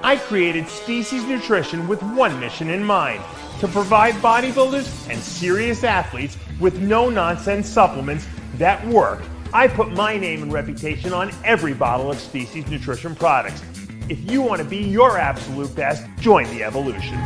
I created Species Nutrition with one mission in mind: to provide bodybuilders and serious athletes with no-nonsense supplements that work. I put my name and reputation on every bottle of Species Nutrition products. If you want to be your absolute best, join the evolution.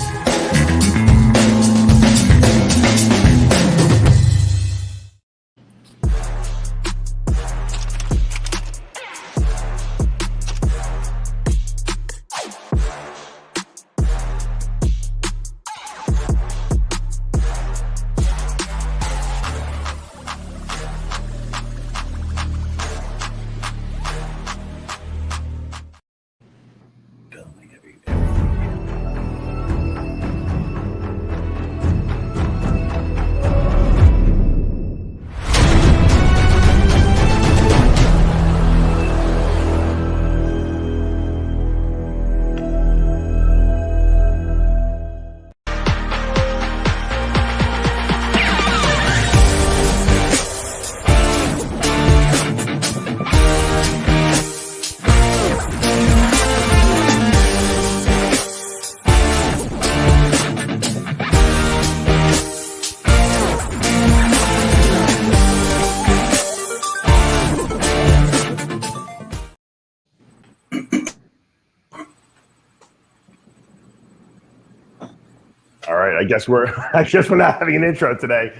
I guess we're not having an intro today.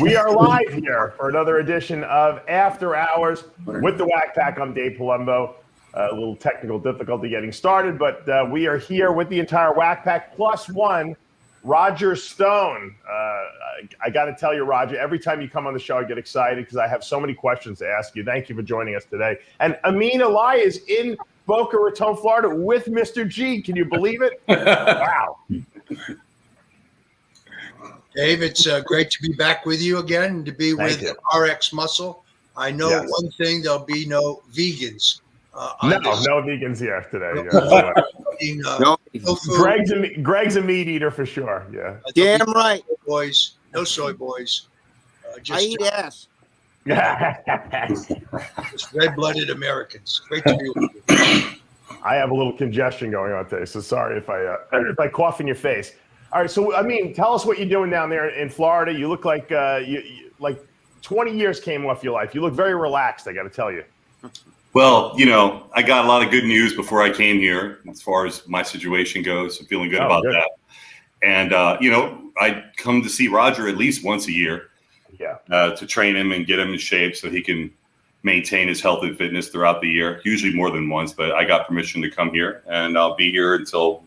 We are live here for another edition of After Hours with the Whack Pack. I'm Dave Palumbo. A little technical difficulty getting started, but we are here with the entire Whack Pack plus one, Roger Stone. I got to tell you, Roger, every time you come on the show, I get excited because I have so many questions to ask you. Thank you for joining us today. And Amin Ali is in Boca Raton, Florida, with Mr. G. Can you believe it? Wow. Dave, it's great to be back with you again, to be with RX Muscle. I know one thing, there'll be no vegans. No vegans here today. No Greg's a meat eater for sure. Yeah. Damn right. No soy boys. I eat ass. Just red-blooded Americans. Great to be with you. I have a little congestion going on today, so sorry if I cough in your face. All right, so I mean, tell us what you're doing down there in Florida. You look like like 20 years came off your life. You look very relaxed, I got to tell you. Well, I got a lot of good news before I came here as far as my situation goes. I'm feeling good about that. And, I come to see Roger at least once a year to train him and get him in shape so he can maintain his health and fitness throughout the year, usually more than once. But I got permission to come here, and I'll be here until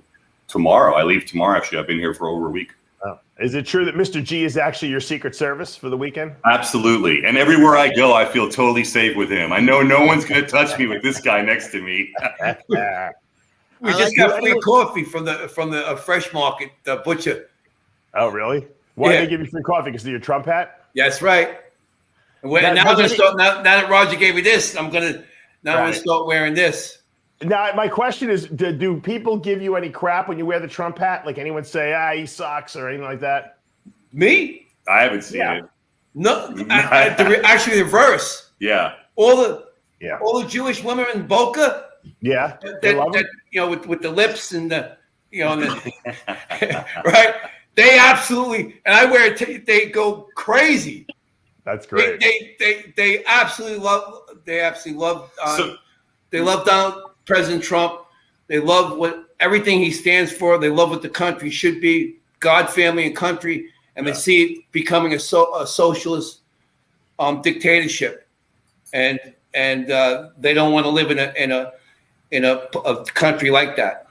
tomorrow. I leave tomorrow, actually. I've been here for over a week. Oh. Is it true that Mr. G is actually your Secret Service for the weekend? Absolutely. And everywhere I go, I feel totally safe with him. I know no one's going to touch me with this guy next to me. We just got free coffee from the Fresh Market, the butcher. Oh, really? Why did they give you free coffee? Because of your Trump hat? That's right. Now that Roger gave me this, I'm going to start wearing this. Now, my question is, do people give you any crap when you wear the Trump hat? Like anyone say, he sucks or anything like that? Me? I haven't seen it. No, actually the reverse. Yeah. All the Jewish women in Boca. Yeah. They love it. With the lips and the, right? They absolutely, and I wear it, they go crazy. That's great. They absolutely love, they love President Trump. They love everything he stands for. They love what the country should be, God, family, and country, and they see it becoming a socialist dictatorship, and they don't want to live in a country like that.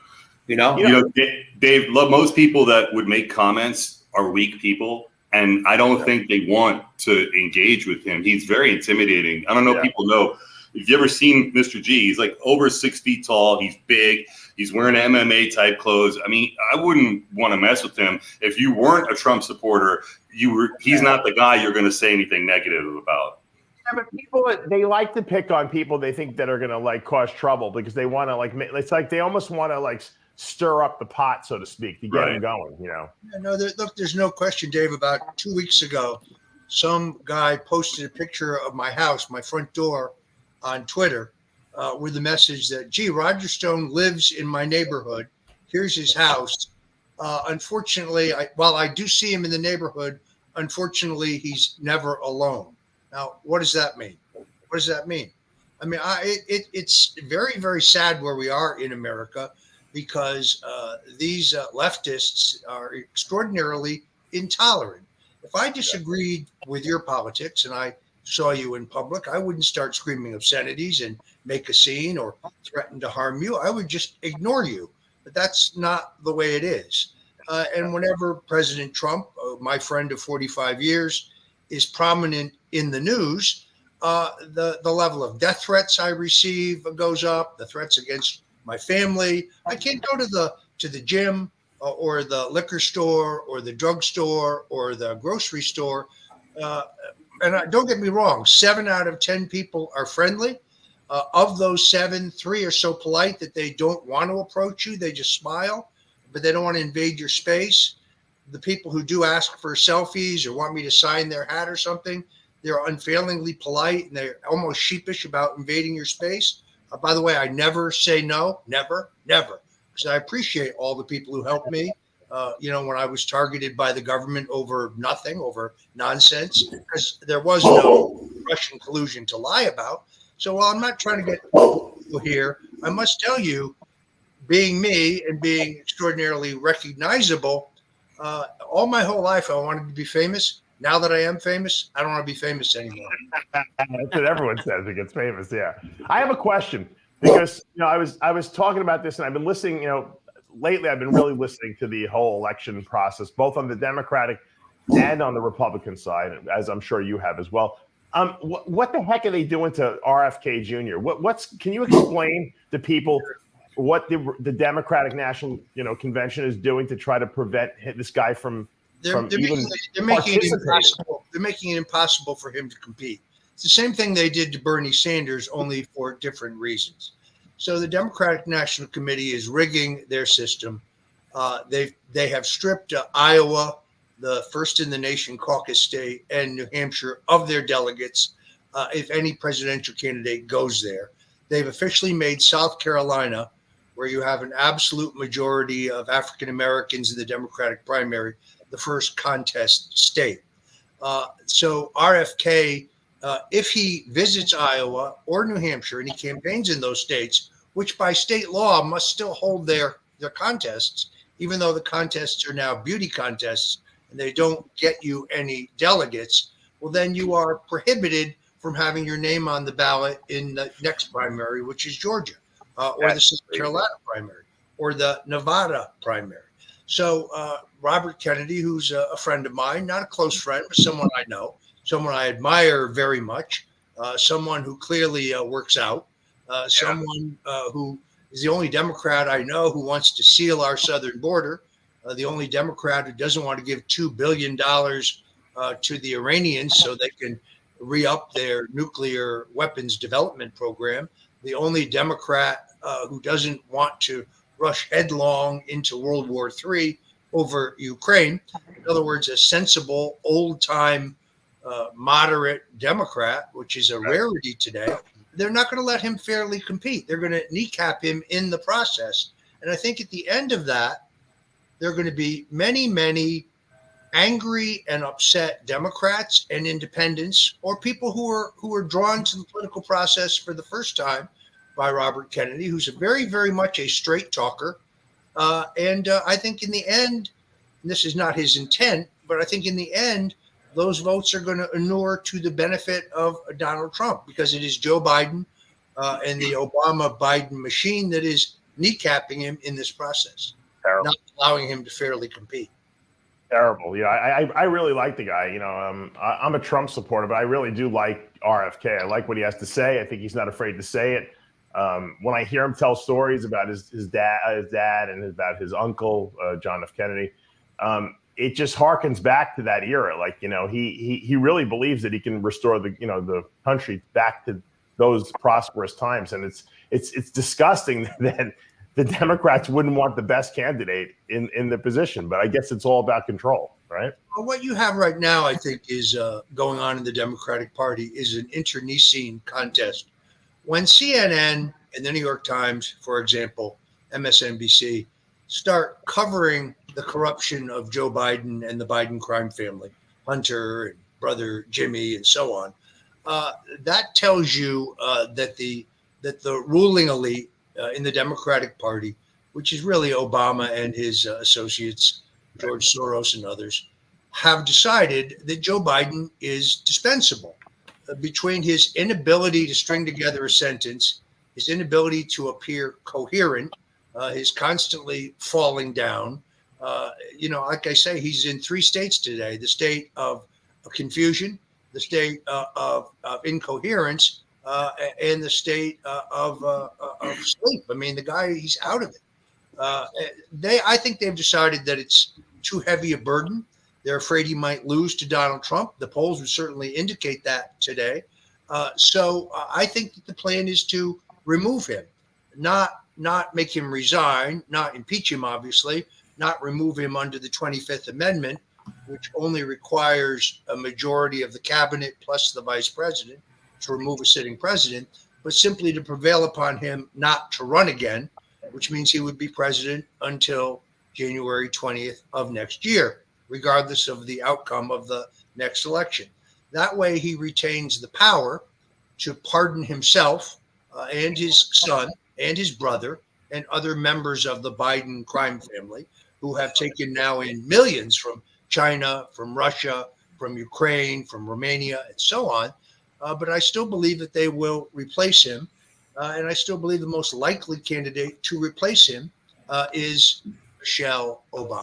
Dave, most people that would make comments are weak people, and I don't think they want to engage with him. He's very intimidating. I don't know if people know. If you ever seen Mr. G, he's like over 6 feet tall. He's big. He's wearing MMA type clothes. I mean, I wouldn't want to mess with him. If you weren't a Trump supporter, he's not the guy you're going to say anything negative about. Yeah, but people, they like to pick on people they think that are going to cause trouble because they want to it's like they almost want to stir up the pot, so to speak, to get them going. Look, there's no question, Dave. About 2 weeks ago, some guy posted a picture of my house, my front door, on Twitter with the message that, Roger Stone lives in my neighborhood Here's his house. Unfortunately, while I do see him in the neighborhood, unfortunately, he's never alone. Now, what does that mean? What does that mean? I mean, it's very, very sad where we are in America because these leftists are extraordinarily intolerant. If I disagreed with your politics and I saw you in public, I wouldn't start screaming obscenities and make a scene or threaten to harm you. I would just ignore you. But that's not the way it is. And whenever President Trump, my friend of 45 years, is prominent in the news, the level of death threats I receive goes up. The threats against my family. I can't go to the gym or the liquor store or the drugstore or the grocery store. And don't get me wrong, 7 out of 10 people are friendly. Of those 7, 3 are so polite that they don't want to approach you. They just smile, but they don't want to invade your space. The people who do ask for selfies or want me to sign their hat or something, they're unfailingly polite and they're almost sheepish about invading your space. By the way, I never say no, never, because I appreciate all the people who helped me. When I was targeted by the government over nothing, over nonsense, because there was no Russian collusion to lie about. So while I'm not trying to get people here, I must tell you, being me and being extraordinarily recognizable, all my whole life I wanted to be famous. Now that I am famous, I don't want to be famous anymore. That's what everyone says who gets famous. Yeah, I have a question because I was talking about this and I've been listening. Lately I've been really listening to the whole election process, both on the Democratic and on the Republican side, as I'm sure you have as well. What the heck are they doing to RFK Jr.? Can you explain to people what the Democratic National Convention is doing to try to prevent this guy from making it impossible for him to compete? It's the same thing they did to Bernie Sanders, only for different reasons. So the Democratic National Committee is rigging their system. They have stripped Iowa, the first in the nation caucus state, and New Hampshire of their delegates if any presidential candidate goes there. They've officially made South Carolina, where you have an absolute majority of African Americans in the Democratic primary, the first contest state. So RFK, if he visits Iowa or New Hampshire and he campaigns in those states, which by state law must still hold their contests, even though the contests are now beauty contests and they don't get you any delegates, well, then you are prohibited from having your name on the ballot in the next primary, which is Georgia, or the South Carolina primary, or the Nevada primary. So Robert Kennedy, who's a friend of mine, not a close friend, but someone I know, someone I admire very much, someone who clearly works out, someone who is the only Democrat I know who wants to seal our southern border, the only Democrat who doesn't want to give $2 billion to the Iranians so they can re-up their nuclear weapons development program, the only Democrat who doesn't want to rush headlong into World War III over Ukraine. In other words, a sensible, old-time, moderate Democrat, which is a rarity today. They're not going to let him fairly compete. They're going to kneecap him in the process. And I think at the end of that, there are going to be many, many angry and upset Democrats and independents, or people who are drawn to the political process for the first time by Robert Kennedy, who's very, very much a straight talker. And I think in the end, and this is not his intent, but I think in the end, those votes are going to inure to the benefit of Donald Trump, because it is Joe Biden and the Obama-Biden machine that is kneecapping him in this process, not allowing him to fairly compete. Terrible. Yeah, I really like the guy. I'm a Trump supporter, but I really do like RFK. I like what he has to say. I think he's not afraid to say it. When I hear him tell stories about his dad and about his uncle, John F. Kennedy, it just harkens back to that era. Like, he really believes that he can restore the country back to those prosperous times. And it's disgusting that the Democrats wouldn't want the best candidate in the position, but I guess it's all about control, right? Well, what you have right now, I think, is going on in the Democratic Party is an internecine contest. When CNN and the New York Times, for example, MSNBC, start covering the corruption of Joe Biden and the Biden crime family, Hunter and brother Jimmy and so on, that tells you that the ruling elite in the Democratic Party, which is really Obama and his associates, George Soros and others, have decided that Joe Biden is dispensable. Between his inability to string together a sentence, his inability to appear coherent, his constantly falling down. Like I say, he's in 3 states today: the state of confusion, the state of incoherence, and the state of sleep. I mean, the guy, he's out of it. I think they've decided that it's too heavy a burden. They're afraid he might lose to Donald Trump. The polls would certainly indicate that today. So I think that the plan is to remove him, not make him resign, not impeach him, obviously, not remove him under the 25th Amendment, which only requires a majority of the cabinet plus the vice president to remove a sitting president, but simply to prevail upon him not to run again, which means he would be president until January 20th of next year, regardless of the outcome of the next election. That way he retains the power to pardon himself and his son and his brother and other members of the Biden crime family who have taken now in millions from China, from Russia, from Ukraine, from Romania, and so on. But I still believe that they will replace him. And I still believe the most likely candidate to replace him is Michelle Obama.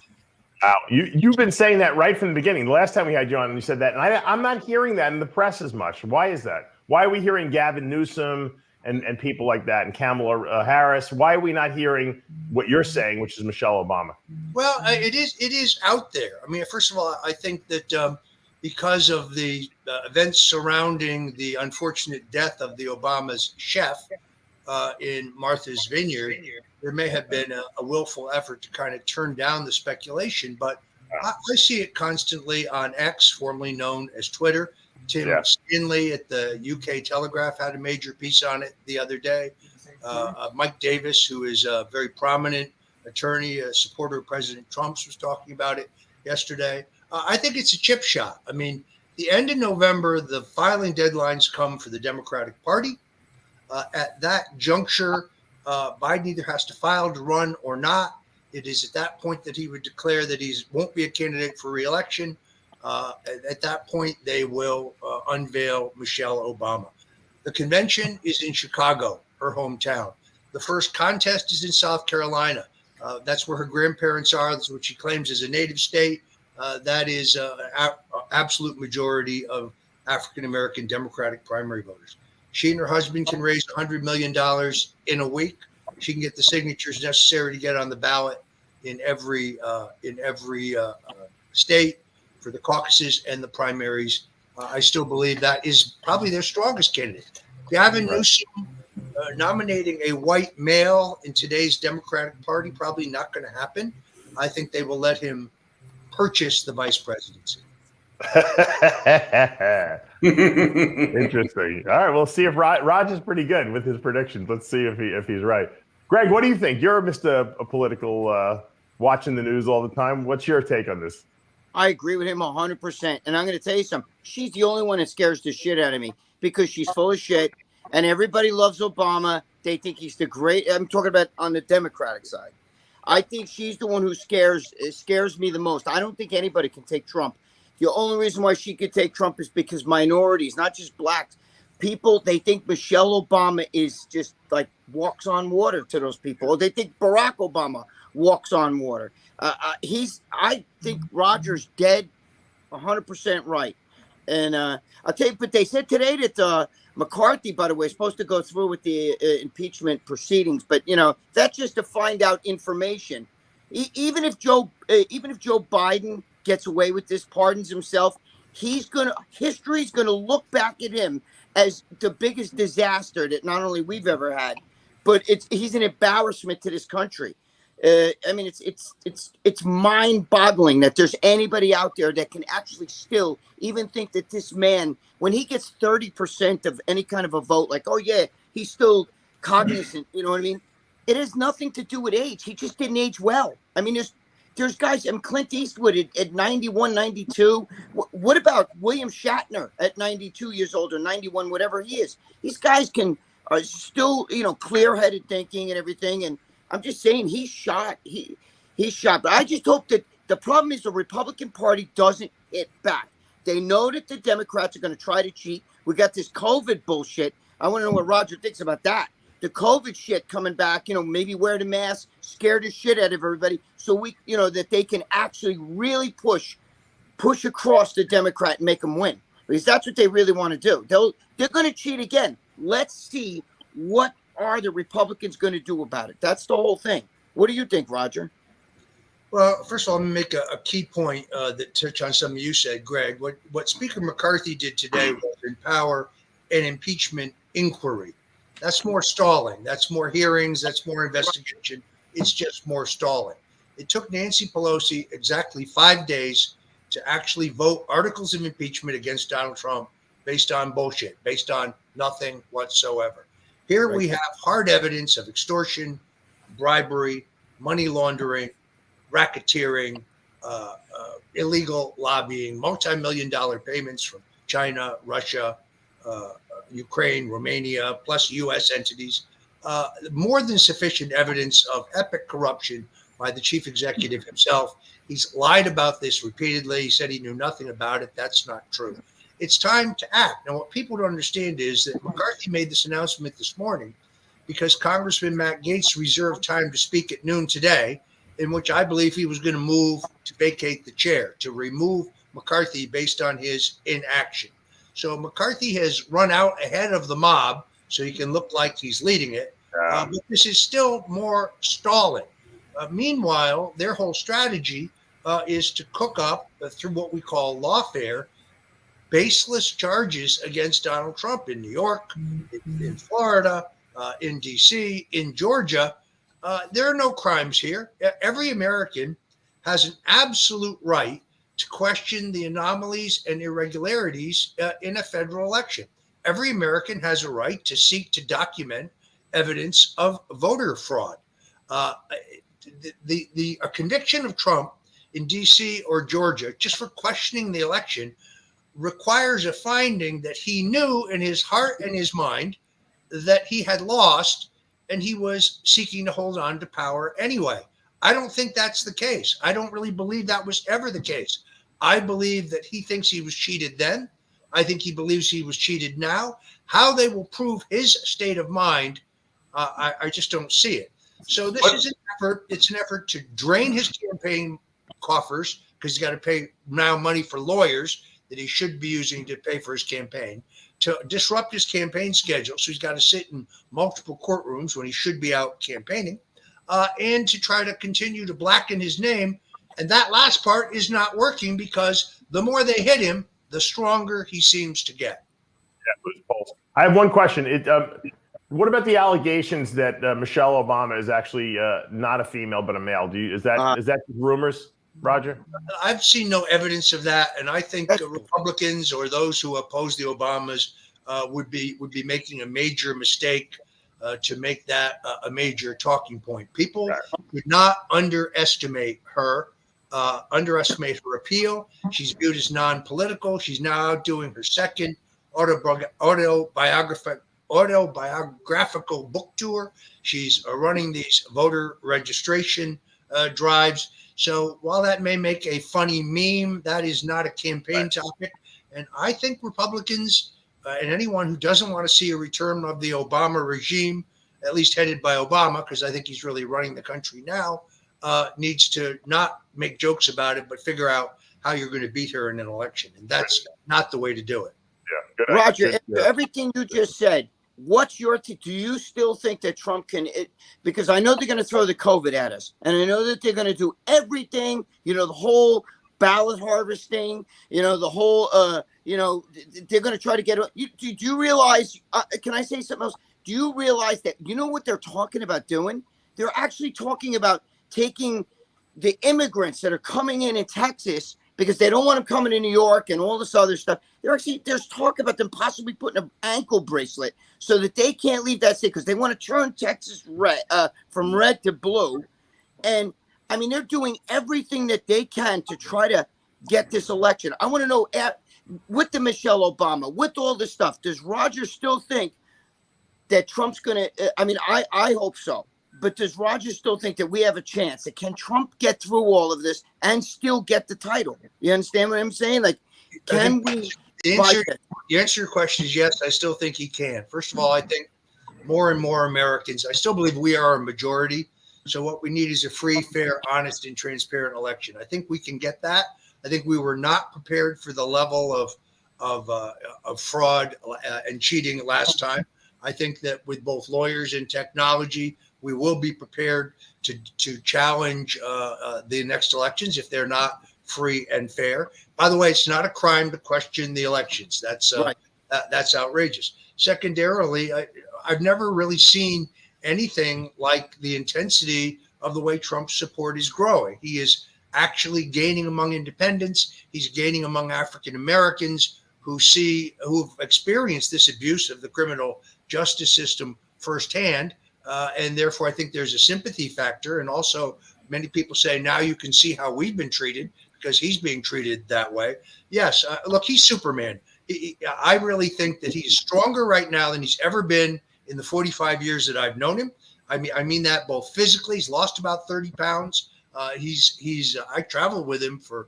Wow. You've been saying that right from the beginning. The last time we had you on, you said that. And I'm not hearing that in the press as much. Why is that? Why are we hearing Gavin Newsom and people like that and Kamala Harris? Why are we not hearing what you're saying, which is Michelle Obama? Well, it is out there. I mean, first of all, I think that because of the events surrounding the unfortunate death of the Obama's chef in Martha's Vineyard, there may have been a willful effort to kind of turn down the speculation. But I see it constantly on X, formerly known as Twitter. Tim Skinley at the UK Telegraph had a major piece on it the other day. Mike Davis, who is a very prominent attorney, a supporter of President Trump's, was talking about it yesterday. I think it's a chip shot. I mean, the end of November, the filing deadlines come for the Democratic Party. At that juncture, Biden either has to file to run or not. It is at that point that he would declare that he won't be a candidate for re-election. At that point, they will unveil Michelle Obama. The convention is in Chicago, her hometown. The first contest is in South Carolina. That's where her grandparents are. That's what she claims is a native state. That is an absolute majority of African-American Democratic primary voters. She and her husband can raise $100 million in a week. She can get the signatures necessary to get on the ballot in every state for the caucuses and the primaries. I still believe that is probably their strongest candidate. Gavin Newsom nominating a white male in today's Democratic Party, probably not going to happen. I think they will let him purchase the vice presidency. Interesting. All right, we'll see if Raj is pretty good with his predictions. Let's see if he's right. Greg, what do you think? You're Mr. Political, watching the news all the time. What's your take on this? I agree with him 100%. And I'm going to tell you something. She's the only one that scares the shit out of me because she's full of shit. And everybody loves Obama. They think he's the great. I'm talking about on the Democratic side. I think she's the one who scares me the most. I don't think anybody can take Trump. The only reason why she could take Trump is because minorities, not just blacks, people, they think Michelle Obama is just like walks on water to those people. Or they think Barack Obama walks on water. I think Roger's dead 100% right. And I'll tell you, but they said today that McCarthy, by the way, is supposed to go through with the impeachment proceedings. But, that's just to find out information. Even if Joe Biden gets away with this, pardons himself, history's gonna look back at him as the biggest disaster that not only we've ever had, but he's an embarrassment to this country. I mean, it's mind-boggling that there's anybody out there that can actually still even think that this man, when he gets 30% of any kind of a vote, like, oh yeah, he's still cognizant. You know what I mean? It has nothing to do with age. He just didn't age well. I mean, there's guys, and Clint Eastwood at 91, 92. What about William Shatner at 92 years old or 91, whatever he is? These guys are still, clear-headed thinking and everything. And I'm just saying he's shot. He's shot. But I just hope that the problem is the Republican Party doesn't hit back. They know that the Democrats are going to try to cheat. We got this COVID bullshit. I want to know what Roger thinks about that. The COVID shit coming back, maybe wear the mask, scare the shit out of everybody, so that they can actually really push across the Democrat and make them win, because that's what they really want to do. They're going to cheat again. Let's see what are the Republicans going to do about it. That's the whole thing. What do you think, Roger? Well, first of all, I'm going to make a key point that touch on something you said, Greg. What Speaker McCarthy did today was empower an impeachment inquiry. That's more stalling. That's more hearings. That's more investigation. It's just more stalling. It took Nancy Pelosi exactly 5 days to actually vote articles of impeachment against Donald Trump based on bullshit, based on nothing whatsoever. Here we have hard evidence of extortion, bribery, money laundering, racketeering, illegal lobbying, multi-million-dollar payments from China, Russia, Ukraine, Romania, plus U.S. entities, more than sufficient evidence of epic corruption by the chief executive himself. He's lied about this repeatedly. He said he knew nothing about it. That's not true. It's time to act. Now, what people don't understand is that McCarthy made this announcement this morning because Congressman Matt Gaetz reserved time to speak at noon today, in which I believe he was going to move to vacate the chair, to remove McCarthy based on his inaction. So McCarthy has run out ahead of the mob so he can look like he's leading it. But this is still more stalling. Meanwhile, their whole strategy is to cook up through what we call lawfare, baseless charges against Donald Trump in New York, in Florida, in D.C., in Georgia. There are no crimes here. Every American has an absolute right to question the anomalies and irregularities in a federal election. Every American has a right to seek to document evidence of voter fraud. A conviction of Trump in D.C. or Georgia just for questioning the election requires a finding that he knew in his heart and his mind that he had lost and he was seeking to hold on to power anyway. I don't think that's the case. I don't really believe that was ever the case. I believe that he thinks he was cheated then. I think he believes he was cheated now. How they will prove his state of mind, I just don't see it. So this is an effort. It's an effort to drain his campaign coffers because he's got to pay now money for lawyers that he should be using to pay for his campaign, to disrupt his campaign schedule. So he's got to sit in multiple courtrooms when he should be out campaigning, and to try to continue to blacken his name. And that last part is not working because the more they hit him, the stronger he seems to get. Yeah, I have one question. What about the allegations that Michelle Obama is actually not a female but a male? Is that rumors, Roger? I've seen no evidence of that, and I think Republicans or those who oppose the Obamas would be making a major mistake to make that a major talking point. People would not underestimate her appeal. She's viewed as non-political. She's now doing her second autobiographical book tour. She's running these voter registration drives. So while that may make a funny meme, that is not a campaign topic. And I think Republicans and anyone who doesn't want to see a return of the Obama regime, at least headed by Obama, because I think he's really running the country now, needs to not make jokes about it, but figure out how you're going to beat her in an election. And that's not the way to do it. Yeah, good. Roger, everything you just said, what's your do you still think that Trump can because I know they're going to throw the COVID at us, and I know that they're going to do everything, the whole ballot harvesting, the whole they're going to try to get do you realize can I say something else? Do you realize that what they're talking about doing? They're actually talking about taking the immigrants that are coming in Texas because they don't want him coming to New York and all this other stuff. There's talk about them possibly putting an ankle bracelet so that they can't leave that state because they want to turn Texas red, from red to blue. And I mean, they're doing everything that they can to try to get this election. I want to know, with the Michelle Obama, with all this stuff, does Roger still think that Trump's going to, I mean, I hope so. But does Roger still think that we have a chance? That can Trump get through all of this and still get the title? You understand what I'm saying? Like, can we? The answer to your question is yes. I still think he can. First of all, I think more and more Americans, I still believe we are a majority. So what we need is a free, fair, honest, and transparent election. I think we can get that. I think we were not prepared for the level of fraud and cheating last time. I think that with both lawyers and technology, we will be prepared to challenge the next elections if they're not free and fair. By the way, it's not a crime to question the elections. That's right. That's outrageous. Secondarily, I've never really seen anything like the intensity of the way Trump's support is growing. He is actually gaining among independents. He's gaining among African Americans who've experienced this abuse of the criminal justice system firsthand. And therefore, I think there's a sympathy factor. And also, many people say now you can see how we've been treated because he's being treated that way. Yes, look, he's Superman. I really think that he's stronger right now than he's ever been in the 45 years that I've known him. I mean that both physically. He's lost about 30 pounds. I traveled with him for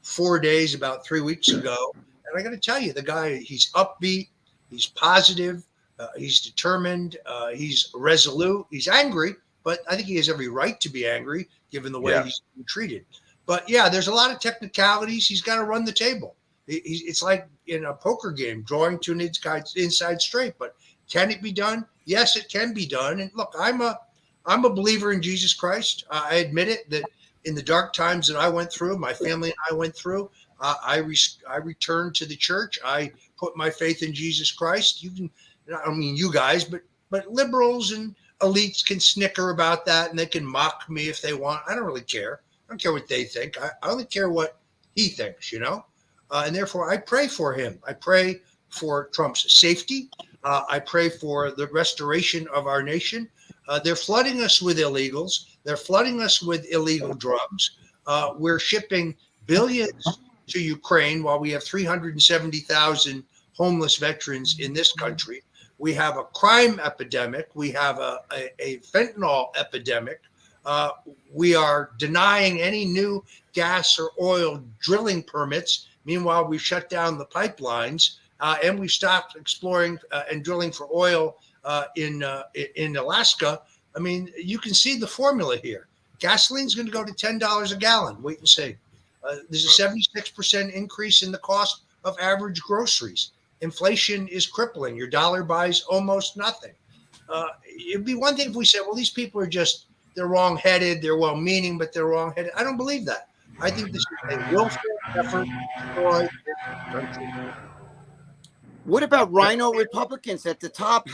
4 days about 3 weeks ago. And I got to tell you, the guy, he's upbeat. He's positive. He's determined. He's resolute. He's angry, but I think he has every right to be angry given the way he's being treated. But yeah, there's a lot of technicalities. He's got to run the table. It's like in a poker game, drawing to an inside straight. But can it be done? Yes, it can be done. And look, I'm a believer in Jesus Christ. I admit it that in the dark times that I went through, my family and I went through, I returned to the church. I put my faith in Jesus Christ. You can. I don't mean you guys, but liberals and elites can snicker about that and they can mock me if they want. I don't really care. I don't care what they think. I only care what he thinks, and therefore I pray for him. I pray for Trump's safety. I pray for the restoration of our nation. They're flooding us with illegals. They're flooding us with illegal drugs. We're shipping billions to Ukraine while we have 370,000 homeless veterans in this country. We have a crime epidemic. We have a fentanyl epidemic. We are denying any new gas or oil drilling permits. Meanwhile, we shut down the pipelines and we stopped exploring and drilling for oil in Alaska. I mean, you can see the formula here. Gasoline's going to go to $10 a gallon. Wait and see. There's a 76% increase in the cost of average groceries. Inflation is crippling. Your dollar buys almost nothing. It'd be one thing if we said, well, these people are they're wrong-headed, they're well-meaning, but they're wrong-headed. I don't believe that. I think this is a willful effort to destroy this country. What about Rhino Republicans at the top?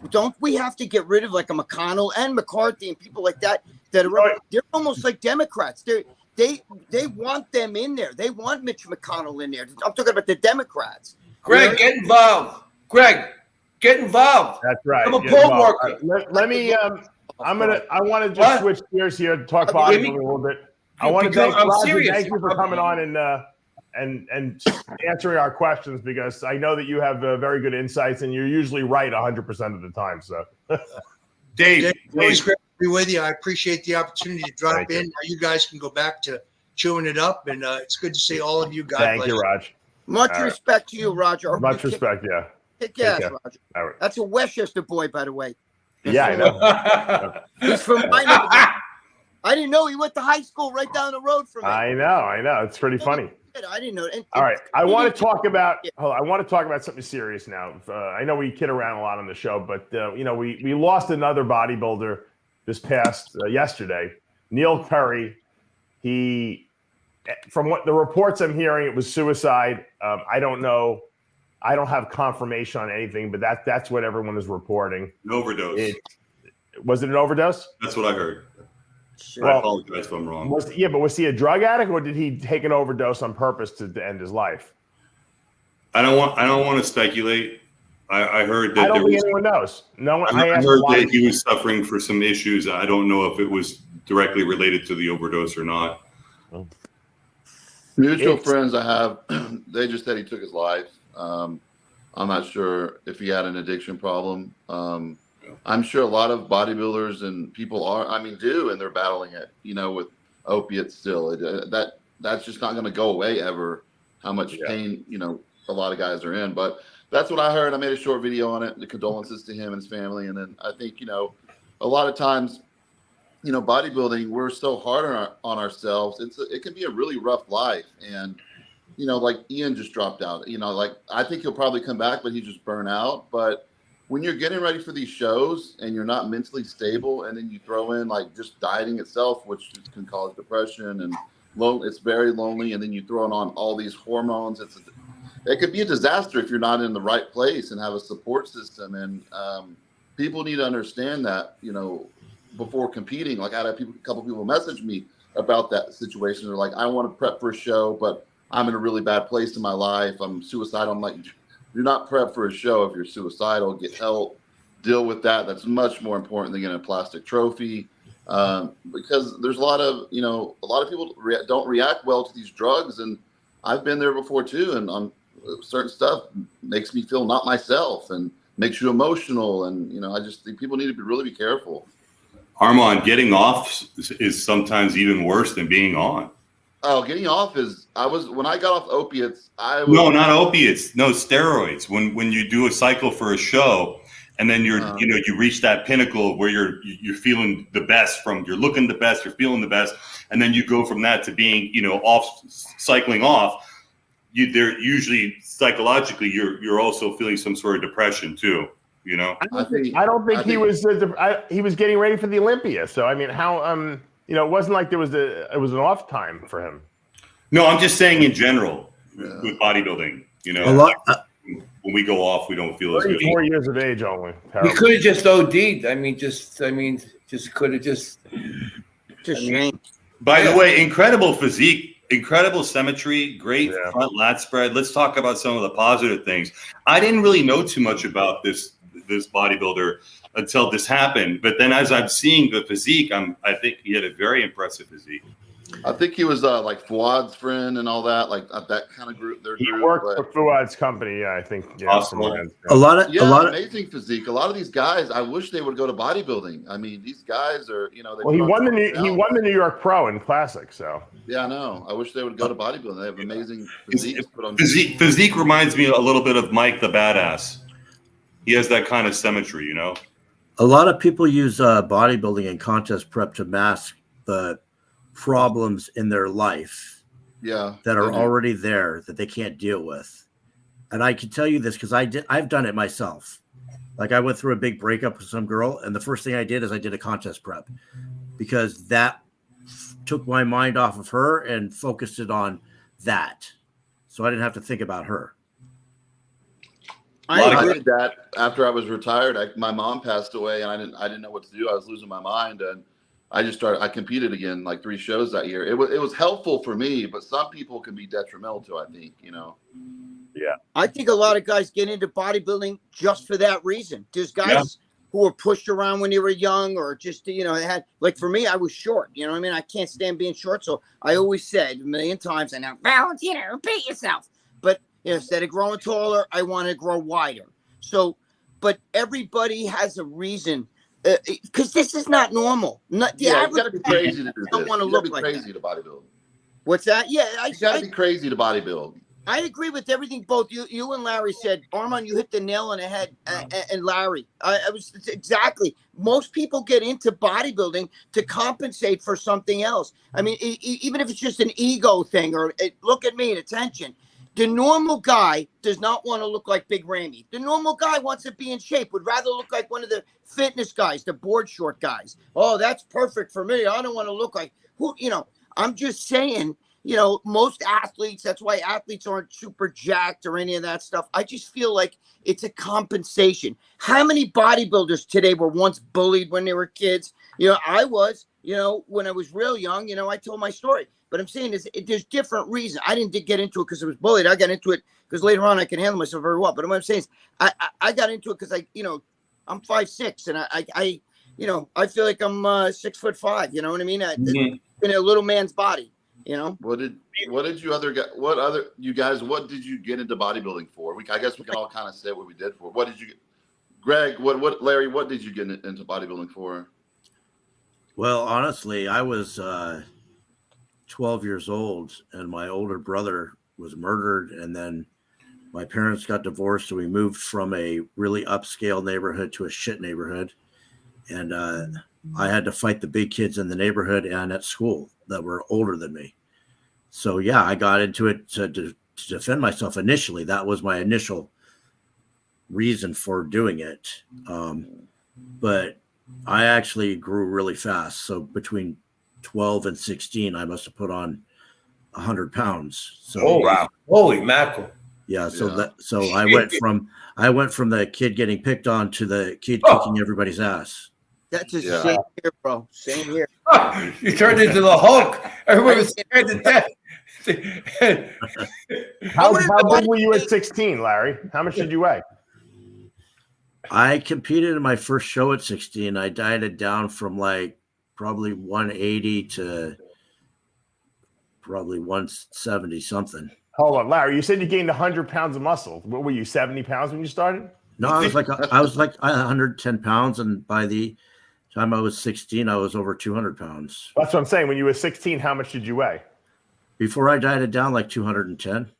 Don't we have to get rid of like a McConnell and McCarthy and people like that they're almost like Democrats. They want them in there. They want Mitch McConnell in there. I'm talking about the Democrats. Greg, get involved. Greg, get involved. That's right. I'm a poll worker. Let me. I want to just switch gears here to talk bodybuilding a little bit. I want to thank you for coming on and answering our questions because I know that you have very good insights and you're usually right 100% of the time. So, Dave, always great to be with you. I appreciate the opportunity to drop in. Now you guys can go back to chewing it up, and it's good to see all of you guys. Thank you, Raj. Much respect to you, Roger. Much respect, yeah. Kick ass, Roger. All right. That's a Westchester boy, by the way. Yeah, I know. He's from my neighborhood. I didn't know he went to high school right down the road from me. I know. It's pretty funny. I didn't know. All right, I want to talk about something serious now. I know we kid around a lot on the show, but we lost another bodybuilder this past yesterday, Neil Currey. From what the reports I'm hearing, it was suicide. I don't know. I don't have confirmation on anything, but that's what everyone is reporting. An overdose. Was it an overdose? That's what I heard. I apologize if I'm wrong. But was he a drug addict, or did he take an overdose on purpose to end his life? I don't want to speculate. I heard that I don't think anyone knows. No one. I heard that he was suffering for some issues. I don't know if it was directly related to the overdose or not. Mutual friends I have, they just said he took his life. I'm not sure if he had an addiction problem. I'm sure a lot of bodybuilders and people do, and they're battling it, with opiates still. That's just not going to go away ever, how much pain, a lot of guys are in. But that's what I heard. I made a short video on it, the condolences to him and his family. And then I think, a lot of times, bodybuilding, we're so hard on ourselves. It can be a really rough life. And, like Ian just dropped out, I think he'll probably come back, but he just burned out. But when you're getting ready for these shows and you're not mentally stable, and then you throw in like just dieting itself, which can cause depression and it's very lonely. And then you throw on all these hormones. It could be a disaster if you're not in the right place and have a support system. And people need to understand that, before competing. Like I had a couple people message me about that situation. They're like, I want to prep for a show, but I'm in a really bad place in my life. I'm suicidal. I'm like, you're not prepped for a show if you're suicidal. Get help, deal with that. That's much more important than getting a plastic trophy. Because there's a lot of people don't react well to these drugs. And I've been there before too. And on certain stuff makes me feel not myself and makes you emotional. And, I just think people need to really be careful. Armand, getting off is sometimes even worse than being on. Oh, getting off when I got off opiates, No, not opiates. No, steroids. When you do a cycle for a show and then you reach that pinnacle where you're feeling the best you're looking the best, you're feeling the best. And then you go from that to being, cycling off. They're usually psychologically, you're also feeling some sort of depression too. I don't think he was getting ready for the Olympia. So I mean, how it wasn't like it was an off time for him. No, I'm just saying in general with bodybuilding. When we go off, we don't feel as good. 34 years of age only. He could have just OD'd. Could have just. Shame. By the way, incredible physique, incredible symmetry, great front lat spread. Let's talk about some of the positive things. I didn't really know too much about this bodybuilder until this happened. But then as I'm seeing the physique, I think he had a very impressive physique. I think he was like Fuad's friend and all that, like that kind of group. He worked for Fuad's company, yeah, I think. Yeah, awesome. A lot of amazing physique. A lot of these guys, I wish they would go to bodybuilding. I mean, these guys are, he won the New York Pro in Classic, so. Yeah, I know. I wish they would go to bodybuilding. They have amazing physiques. Physique reminds me a little bit of Mike the Badass. He has that kind of symmetry, A lot of people use bodybuilding and contest prep to mask the problems in their life that are already there that they can't deal with. And I can tell you this because I've done it myself. Like I went through a big breakup with some girl, and the first thing I did is I did a contest prep because that took my mind off of her and focused it on that. So I didn't have to think about her. I did that after I was retired. My mom passed away, and I didn't know what to do. I was losing my mind, and I competed again, like 3 shows that year. It was helpful for me, but some people can be detrimental to, I think, Yeah. I think a lot of guys get into bodybuilding just for that reason. There's guys who were pushed around when they were young, or just, they had, like for me, I was short, I can't stand being short. So I always said a million times, I know, balance, repeat yourself. But instead of growing taller, I want to grow wider. So, but everybody has a reason. Because this is not normal. You gotta be crazy to do this. Don't want to look like crazy to bodybuild. What's that? Yeah, you gotta be crazy to bodybuild. I agree with everything both you and Larry said. Armand, you hit the nail on the head, and Larry, I was exactly. Most people get into bodybuilding to compensate for something else. I mean, even if it's just an ego thing or look at me and attention. The normal guy does not want to look like Big Randy. The normal guy wants to be in shape, would rather look like one of the fitness guys, the board short guys. Oh, that's perfect for me. I don't want to look like who, I'm just saying, most athletes, that's why athletes aren't super jacked or any of that stuff. I just feel like it's a compensation. How many bodybuilders today were once bullied when they were kids? I was. you know, when I was real young, you know, I told my story. But I'm saying there's different reasons. I didn't get into it because I was bullied. I got into it because later on I can handle myself very well. But what I'm saying is I got into it because I'm 5'6", and I you know, I feel like I'm 6'5". You know what I mean? In a little man's body. You know. What did you guys get into bodybuilding for? I guess we can all kind of say what we did for. What did you get? Greg, Larry, what did you get into bodybuilding for? Well, honestly, I was 12 years old, and my older brother was murdered, and then my parents got divorced, so we moved from a really upscale neighborhood to a shit neighborhood, and I had to fight the big kids in the neighborhood and at school that were older than me. So yeah, I got into it to defend myself initially. That was my initial reason for doing it. But I actually grew really fast. So between 12 and 16, I must have put on 100 pounds. So wow, holy mackerel! Yeah. So I went from the kid getting picked on to the kid kicking everybody's ass. That's the same here, bro. Same here. You turned into the Hulk. Everybody was scared to death. How big were you at 16, Larry? How much did you weigh? I competed in my first show at 16. I dieted down from like probably 180 to probably 170 something. Hold on, Larry. You said you gained 100 pounds of muscle. What were you, 70 pounds when you started? No, I was like 110 pounds, and by the time I was 16, I was over 200 pounds. That's what I'm saying. When you were 16, how much did you weigh? Before I dieted down, like 210.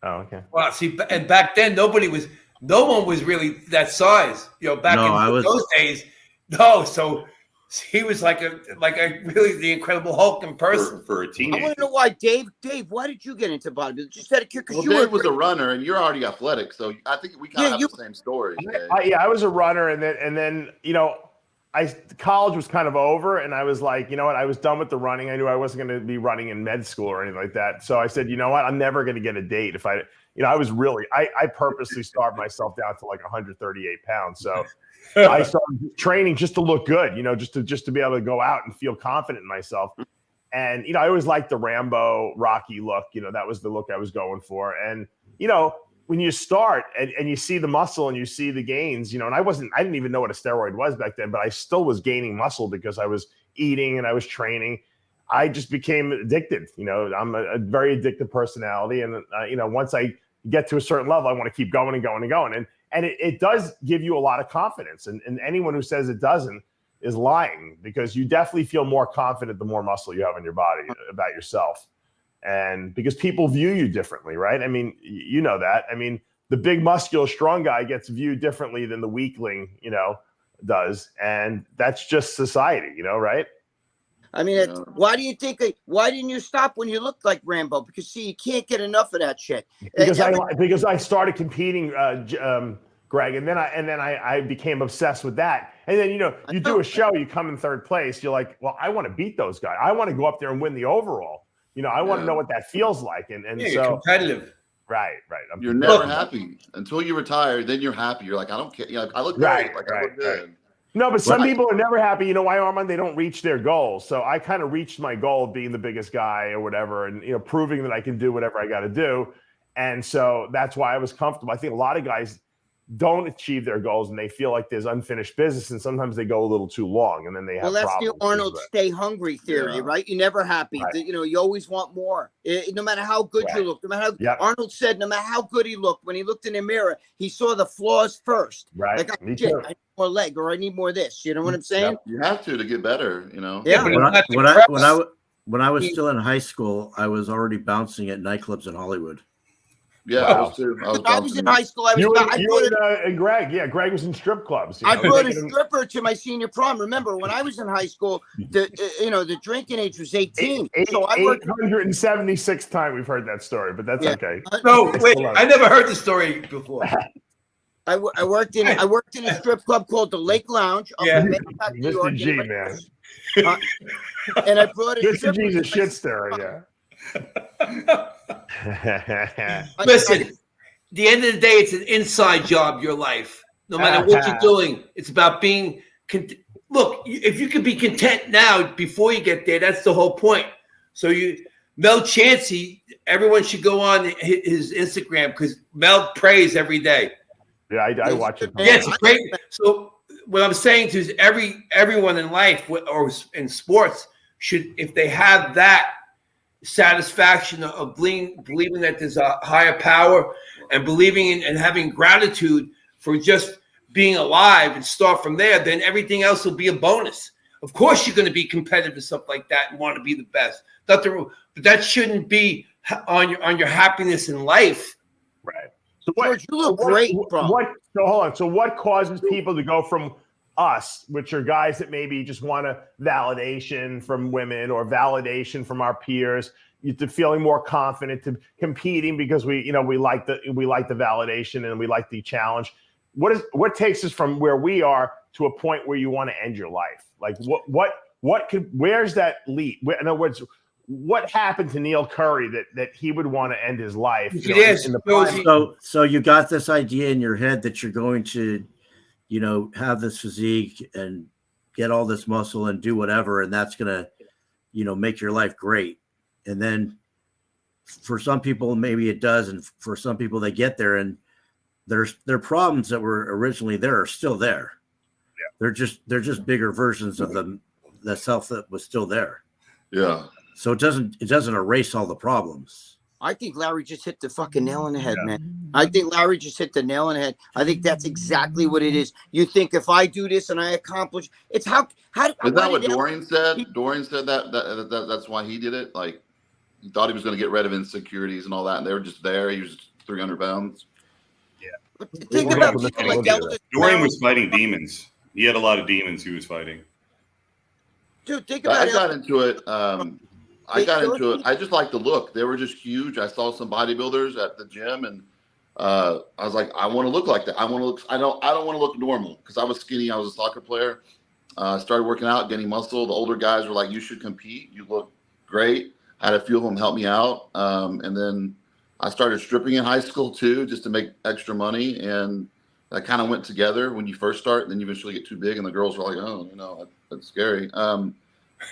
Oh, okay. Wow. See, and back then, no one was really that size. You know, back in those days. No, so he was like a really the Incredible Hulk in person for a teenager. I want to know why, Dave. Dave, why did you get into bodybuilding? Just out of curiosity. Well, Dave was a runner, and you're already athletic, so I think we kind of have the same story. I was a runner, and then you know, college was kind of over, and I was like, you know what, I was done with the running. I knew I wasn't going to be running in med school or anything like that. So I said, you know what, I'm never going to get a date if I purposely starved myself down to like 138 pounds. So I started training just to look good, you know, just to be able to go out and feel confident in myself. And, you know, I always liked the Rambo, Rocky look. You know, that was the look I was going for. And, you know, when you start and you see the muscle and you see the gains, you know, and I didn't even know what a steroid was back then, but I still was gaining muscle because I was eating and I was training. I just became addicted. You know, I'm a very addictive personality. And, you know, once I get to a certain level, I want to keep going and going and going. And it does give you a lot of confidence. And anyone who says it doesn't is lying, because you definitely feel more confident the more muscle you have in your body about yourself. And because people view you differently, right? I mean, you know that. I mean, the big, muscular, strong guy gets viewed differently than the weakling, you know, does. And that's just society, you know, right? I mean, why didn't you stop when you looked like Rambo? Because see, you can't get enough of that shit. Because I started competing, Greg, and then I became obsessed with that. And then, you know, you do a show, you come in third place. You're like, well, I want to beat those guys. I want to go up there and win the overall. You know, I want to know what that feels like. And so you're competitive. Right. You're never happy until you retire. Then you're happy. You're like, I don't care. You know, I look great. I look good. No, but some people are never happy. You know why, Armand? They don't reach their goals. So I kind of reached my goal of being the biggest guy or whatever, and, you know, proving that I can do whatever I got to do. And so that's why I was comfortable. I think a lot of guys don't achieve their goals and they feel like there's unfinished business, and sometimes they go a little too long and then they have problems. Well, that's the Arnold stay hungry theory, right? You're never happy. Right. You know, you always want more. No matter how good you look, no matter how Arnold said, no matter how good he looked, when he looked in the mirror, he saw the flaws first. Right. Like, I need more leg, or I need more this. You know what I'm saying? You have to get better, you know? Yeah. When I was still in high school, I was already bouncing at nightclubs in Hollywood. Yeah, I was too. I was in high school. And Greg. Yeah, Greg was in strip clubs. I brought a stripper to my senior prom. Remember, when I was in high school, the drinking age was 18. So I worked 876 times we've heard that story, but that's okay. No, wait, I never heard the story before. I worked in a strip club called the Lake Lounge. Mr. G, man. And I brought a Mr. G's a shit stirrer, yeah. Listen, at the end of the day, it's an inside job, your life. No matter what you're doing, it's about being look, if you can be content now before you get there, that's the whole point. So Mel Chansey, everyone should go on his Instagram because Mel prays every day. Yeah, I watch it. Yeah, it's great. So what I'm saying to is everyone in life or in sports should, if they have that satisfaction of believing that there's a higher power and believing in and having gratitude for just being alive and start from there, then everything else will be a bonus. Of course, you're going to be competitive and stuff like that and want to be the best. But that shouldn't be on your happiness in life. Right. So George, you look great, bro. So hold on. So what causes people to go from us, which are guys that maybe just want a validation from women or validation from our peers, to feeling more confident, to competing because we like the validation and we like the challenge? What takes us from where we are to a point where you want to end your life? Like where's that leap? In other words, what happened to Neil Curry that he would want to end his life? So you got this idea in your head that you're going to, have this physique and get all this muscle and do whatever, and that's going to, make your life great. And then for some people, maybe it does. And for some people, they get there and their problems that were originally there are still there. Yeah. They're just bigger versions of the self that was still there. Yeah. So it doesn't erase all the problems. I think Larry just hit the fucking nail on the head, man. I think Larry just hit the nail on the head. I think that's exactly what it is. You think if I do this and I accomplish, it's how is that what Dorian said? Dorian said that's why he did it. Like he thought he was going to get rid of insecurities and all that, and they were just there. He was 300 pounds. Yeah. Think about people like that. Dorian was fighting demons. He had a lot of demons he was fighting. Dude, think about it. I got into it. I just like the look. They were just huge. I saw some bodybuilders at the gym, and I was like, I want to look like that. I want to look. I don't want to look normal because I was skinny. I was a soccer player. Started working out, getting muscle. The older guys were like, "You should compete. You look great." I had a few of them help me out, and then I started stripping in high school too, just to make extra money. And that kind of went together when you first start. Then you eventually get too big, and the girls were like, "Oh, that's scary."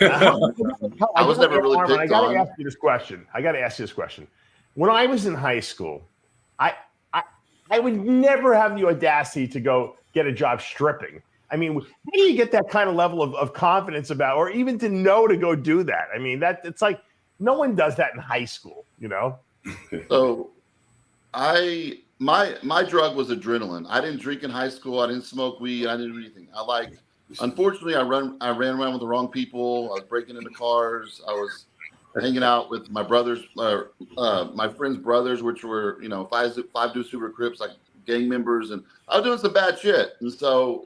I was never really picked on. I got to ask you this question. When I was in high school, I would never have the audacity to go get a job stripping. I mean, how do you get that kind of level of confidence about, or even to know to go do that? I mean, it's like no one does that in high school, So, my drug was adrenaline. I didn't drink in high school. I didn't smoke weed. I didn't do anything. Unfortunately, I ran around with the wrong people. I was breaking into cars. I was hanging out with my brothers, my friends' brothers, which were, five Deuce Super Crips, like gang members, and I was doing some bad shit. And so,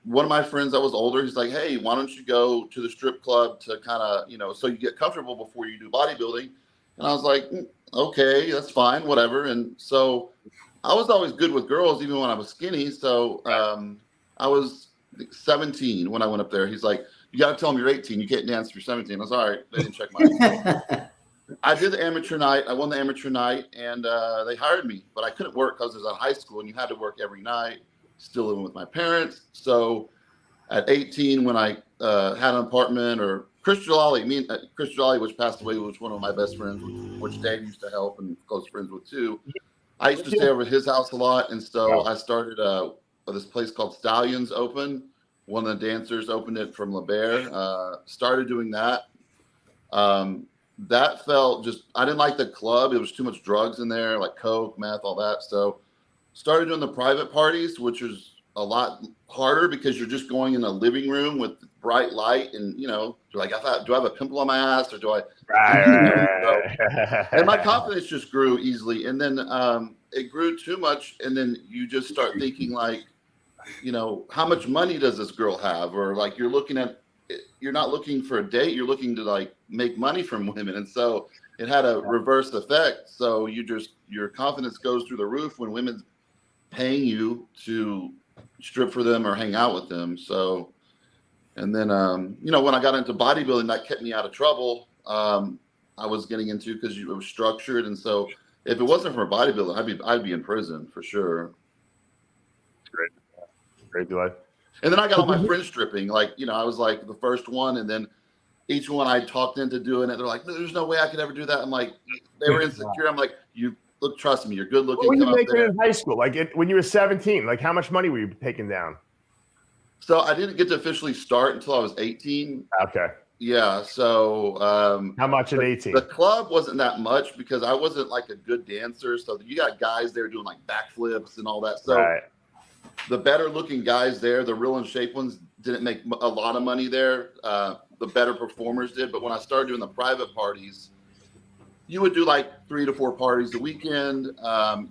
one of my friends that was older, he's like, "Hey, why don't you go to the strip club to kind of, so you get comfortable before you do bodybuilding?" And I was like, "Okay, that's fine, whatever." And so I was always good with girls, even when I was skinny. So I was 17 when I went up there. He's like, "You got to tell them you're 18. You can't dance if you're 17. I was all right. They didn't check my I did the amateur night. I won the amateur night, and they hired me. But I couldn't work because it was at high school, and you had to work every night, still living with my parents. So at 18, when I had an apartment, or Chris Jalali, which passed away, was one of my best friends, which Dave used to help and close friends with too. I used to stay over at his house a lot, and so I started this place called Stallions Open. One of the dancers opened it from LeBaire. Started doing that. That felt I didn't like the club. It was too much drugs in there, like coke, meth, all that. So started doing the private parties, which is a lot harder because you're just going in a living room with bright light, and do I have a pimple on my ass, or do I? And my confidence just grew easily, and then it grew too much, and then you just start thinking like, how much money does this girl have, or like you're not looking for a date, you're looking to like make money from women, and so it had a reverse effect. So your confidence goes through the roof when women's paying you to strip for them or hang out with them. So, and then when I got into bodybuilding, that kept me out of trouble. I was getting into because it was structured, and so if it wasn't for bodybuilding, I'd be in prison for sure. Great, Delay. And then I got all my friends stripping. Like, you know, I was like the first one, and then each one I talked into doing it. They're like, no, there's no way I could ever do that. I'm like, they were insecure. I'm like, you look, trust me, you're good looking. What were you making in high school? Like when you were 17, like how much money were you taking down? So I didn't get to officially start until I was 18. Okay. Yeah. So how much at 18? The club wasn't that much because I wasn't like a good dancer. So you got guys there doing like backflips and all that. So the better looking guys there, the real in shape ones, didn't make a lot of money there. The better performers did. But when I started doing the private parties, you would do like 3 to 4 parties a weekend.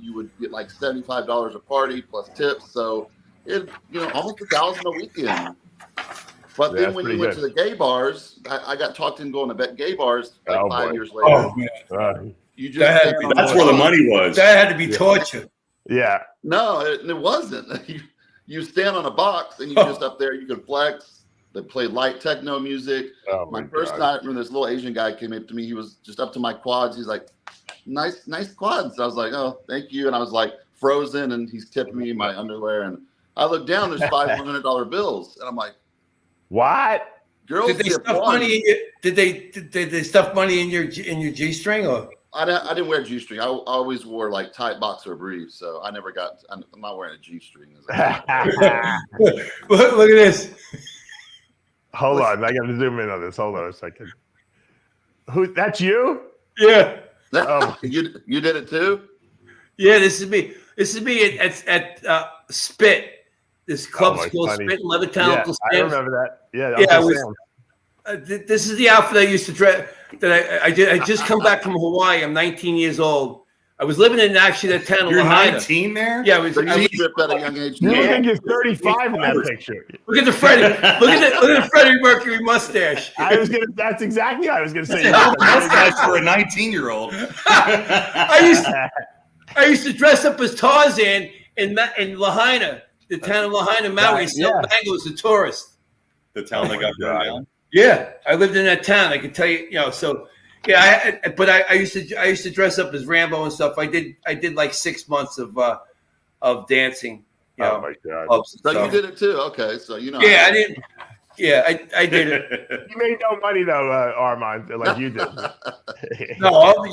You would get like $75 a party plus tips. So it, you know, almost $1,000 a weekend. But then when you went to the gay bars, I got talked in going to gay bars like 5 years later. Oh, man. You just that's where the money was. That had to be torture. Yeah. No, it wasn't. You stand on a box and you just up there, you can flex. They played light techno music. Oh, my first night when this little Asian guy came up to me, he was just up to my quads. He's like, nice quads. I was like, oh, thank you. And I was like frozen, and he's tipping me my underwear. And I look down, there's $500 bills. And I'm like, what? Girls did they stuff money in your, did they stuff money in your G-string? Or I didn't wear G-string. I always wore like tight boxer briefs, so I never got. I'm not wearing a G-string. Look at this. Hold on, I got to zoom in on this. Hold on a second. Who? That's you? Yeah. Oh, you did it too? Yeah, this is me. This is me at Spit. This club's called Spit in Levittown. Yeah, I remember that. Yeah, this is the outfit I used to dress. That I did. I just come back from Hawaii. I'm 19 years old. I was living in actually that town of Lahaina. 19 there? Yeah, I was. So you stripped at a young age. You look like you're 35 in that picture. Look at the Freddie. Look at the Freddie Mercury mustache. That's exactly what I was gonna say. Mustache for a 19-year-old. I used to dress up as Tarzan in Lahaina, the town of Lahaina, Maui, sell mangoes to tourists. The town that got burned down. Yeah, I lived in that town. I can tell you, so yeah. I used to dress up as Rambo and stuff. I did like 6 months of dancing. Oh my God! So you did it too? Okay, so you know. Yeah, I didn't. Yeah, I did it. You made no money though, Armand, like you did. No,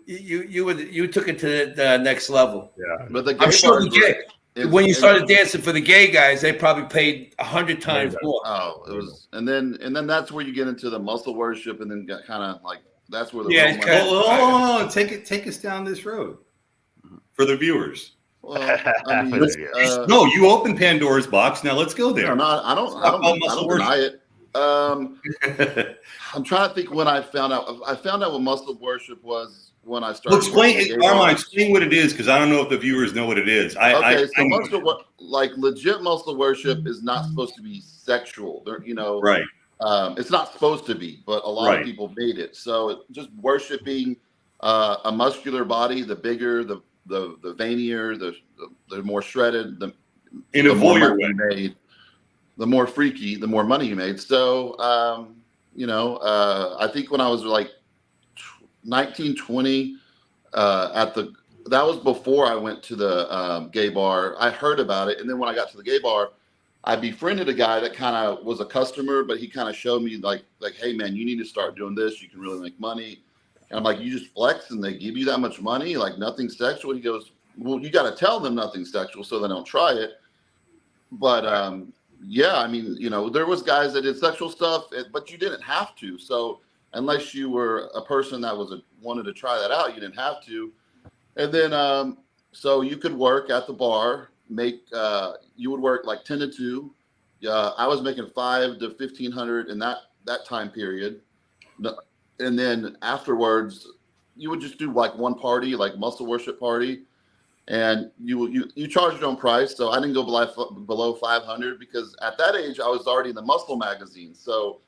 you took it to the next level. Yeah, but the I'm sure when you started dancing for the gay guys, they probably paid 100 times more. Oh, it was, and then that's where you get into the muscle worship, and then got kind of like that's where the hold on, take us down this road for the viewers. Well, I mean, no, you opened Pandora's box. Now let's go there. No, I don't deny it. I'm trying to think when I found out. I found out what muscle worship was when I started. Well, explain what it is, because I don't know if the viewers know what it is. Like legit muscle worship is not supposed to be sexual. Right. It's not supposed to be, but a lot of people made it. So just worshiping a muscular body, the bigger, the veinier, the more shredded, the more money you made, the more freaky, the more money you made. So, I think when I was like 19, 20, that was before I went to the gay bar. I heard about it. And then when I got to the gay bar, I befriended a guy that kind of was a customer, but he kind of showed me like, hey man, you need to start doing this. You can really make money. And I'm like, you just flex and they give you that much money, like nothing sexual. He goes, well, you got to tell them nothing sexual so they don't try it. But yeah, I mean, there was guys that did sexual stuff, but you didn't have to. So unless you were a person that wanted to try that out, you didn't have to. And then so you could work at the bar, you would work like 10 to 2. I was making $500 to $1,500 in that time period. And then afterwards, you would just do like one party, like muscle worship party, and you charge your own price. So I didn't go below 500 because at that age I was already in the muscle magazine. So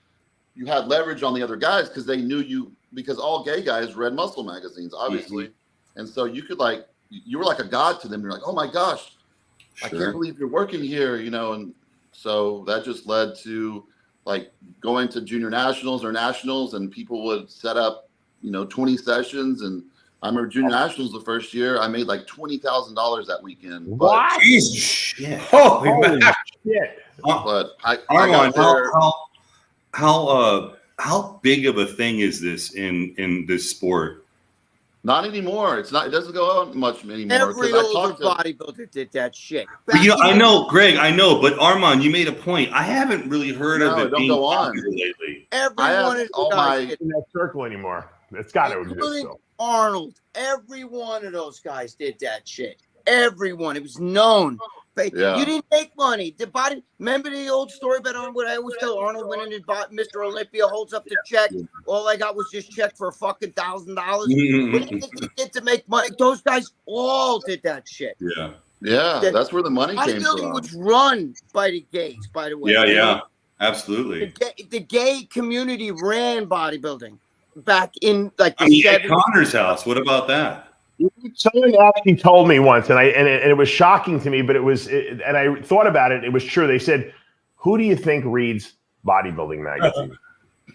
you had leverage on the other guys because they knew you, because all gay guys read muscle magazines, obviously, and so you could you were like a god to them. You're like, oh my gosh, I can't believe you're working here, and so that just led to like going to junior nationals or nationals, and people would set up, 20 sessions. And I remember junior nationals the first year, I made like $20,000 that weekend. What? Jesus shit. Holy shit. But I Armand, got there. how big of a thing is this in this sport? Not anymore. It's not. It doesn't go on much anymore. Every older bodybuilder did that shit. But, I know, Greg. I know, but Armand, you made a point. I haven't really heard of it don't being go on popular lately. Every one of those guys in that circle anymore. It's got to exist still. Arnold, every one of those guys did that shit. Everyone. It was known. Yeah. You didn't make money. Remember the old story about Arnold? What I always tell Arnold went in and bought Mr. Olympia, holds up the check. All I got was this check for a fucking $1,000. What did they get to make money? Those guys all did that shit. Yeah. Yeah, that's where the money came from. Bodybuilding was run by the gays, by the way. Yeah, absolutely. The gay community ran bodybuilding back in like the 70s. At Connor's house. What about that? Someone actually told me once, and it was shocking to me, but and I thought about it. It was true. They said, "Who do you think reads bodybuilding magazine?"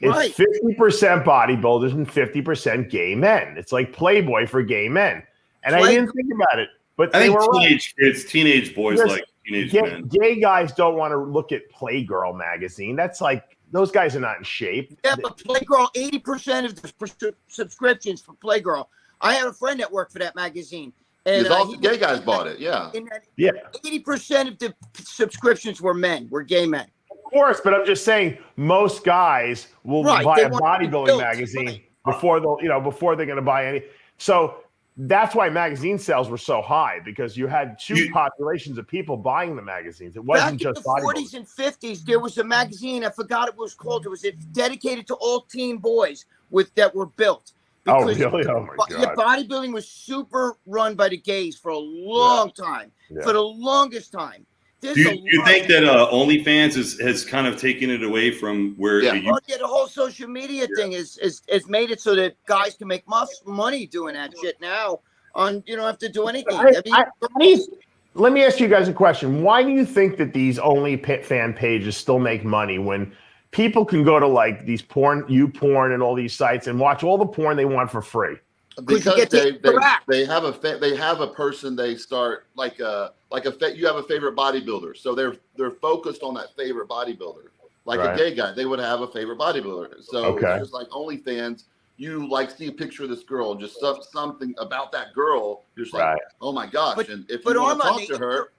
It's 50% bodybuilders and 50% gay men. It's like Playboy for gay men. And I didn't think about it, but I they think were teenage kids, teenage boys like teenage men. Gay guys don't want to look at Playgirl magazine. That's like those guys are not in shape. Yeah, but Playgirl, 80% of the subscriptions for Playgirl. I had a friend that worked for that magazine. And all the gay guys bought it, yeah. 80% of the subscriptions were gay men. Of course, but I'm just saying most guys will buy a bodybuilding magazine before they're going to buy any. So that's why magazine sales were so high, because you had two populations of people buying the magazines. It wasn't just bodybuilding. Back in the 40s and 50s, there was a magazine. I forgot what it was called. It was dedicated to all teen boys that were built. Because oh, really? Oh, my God. The bodybuilding was super run by the gays for a long time. Yeah. For the longest time. Do you think that OnlyFans has kind of taken it away from where the whole social media thing has made it so that guys can make money doing that shit now. You don't have to do anything. Let me ask you guys a question. Why do you think that these OnlyFans pages still make money when people can go to like these YouPorn and all these sites and watch all the porn they want for free? Because they have a person they start you have a favorite bodybuilder, so they're focused on that favorite bodybuilder. Like a gay guy, they would have a favorite bodybuilder. So it's just like OnlyFans. You see a picture of this girl, and just something about that girl. You're just like, oh my gosh! And if you want to talk to her,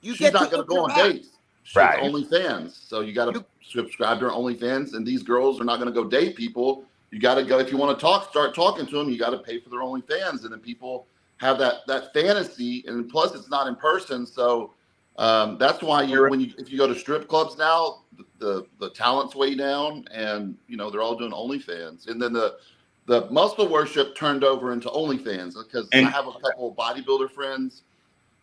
she's not going to go on dates. She's OnlyFans, so you got to subscribe to her OnlyFans. And these girls are not going to go date people. You got to go if you want to start talking to them. You got to pay for their OnlyFans, and then people have that fantasy. And plus, it's not in person, so that's why if you go to strip clubs now, the talent's way down, and they're all doing OnlyFans. And then the muscle worship turned over into OnlyFans because I have a couple of bodybuilder friends.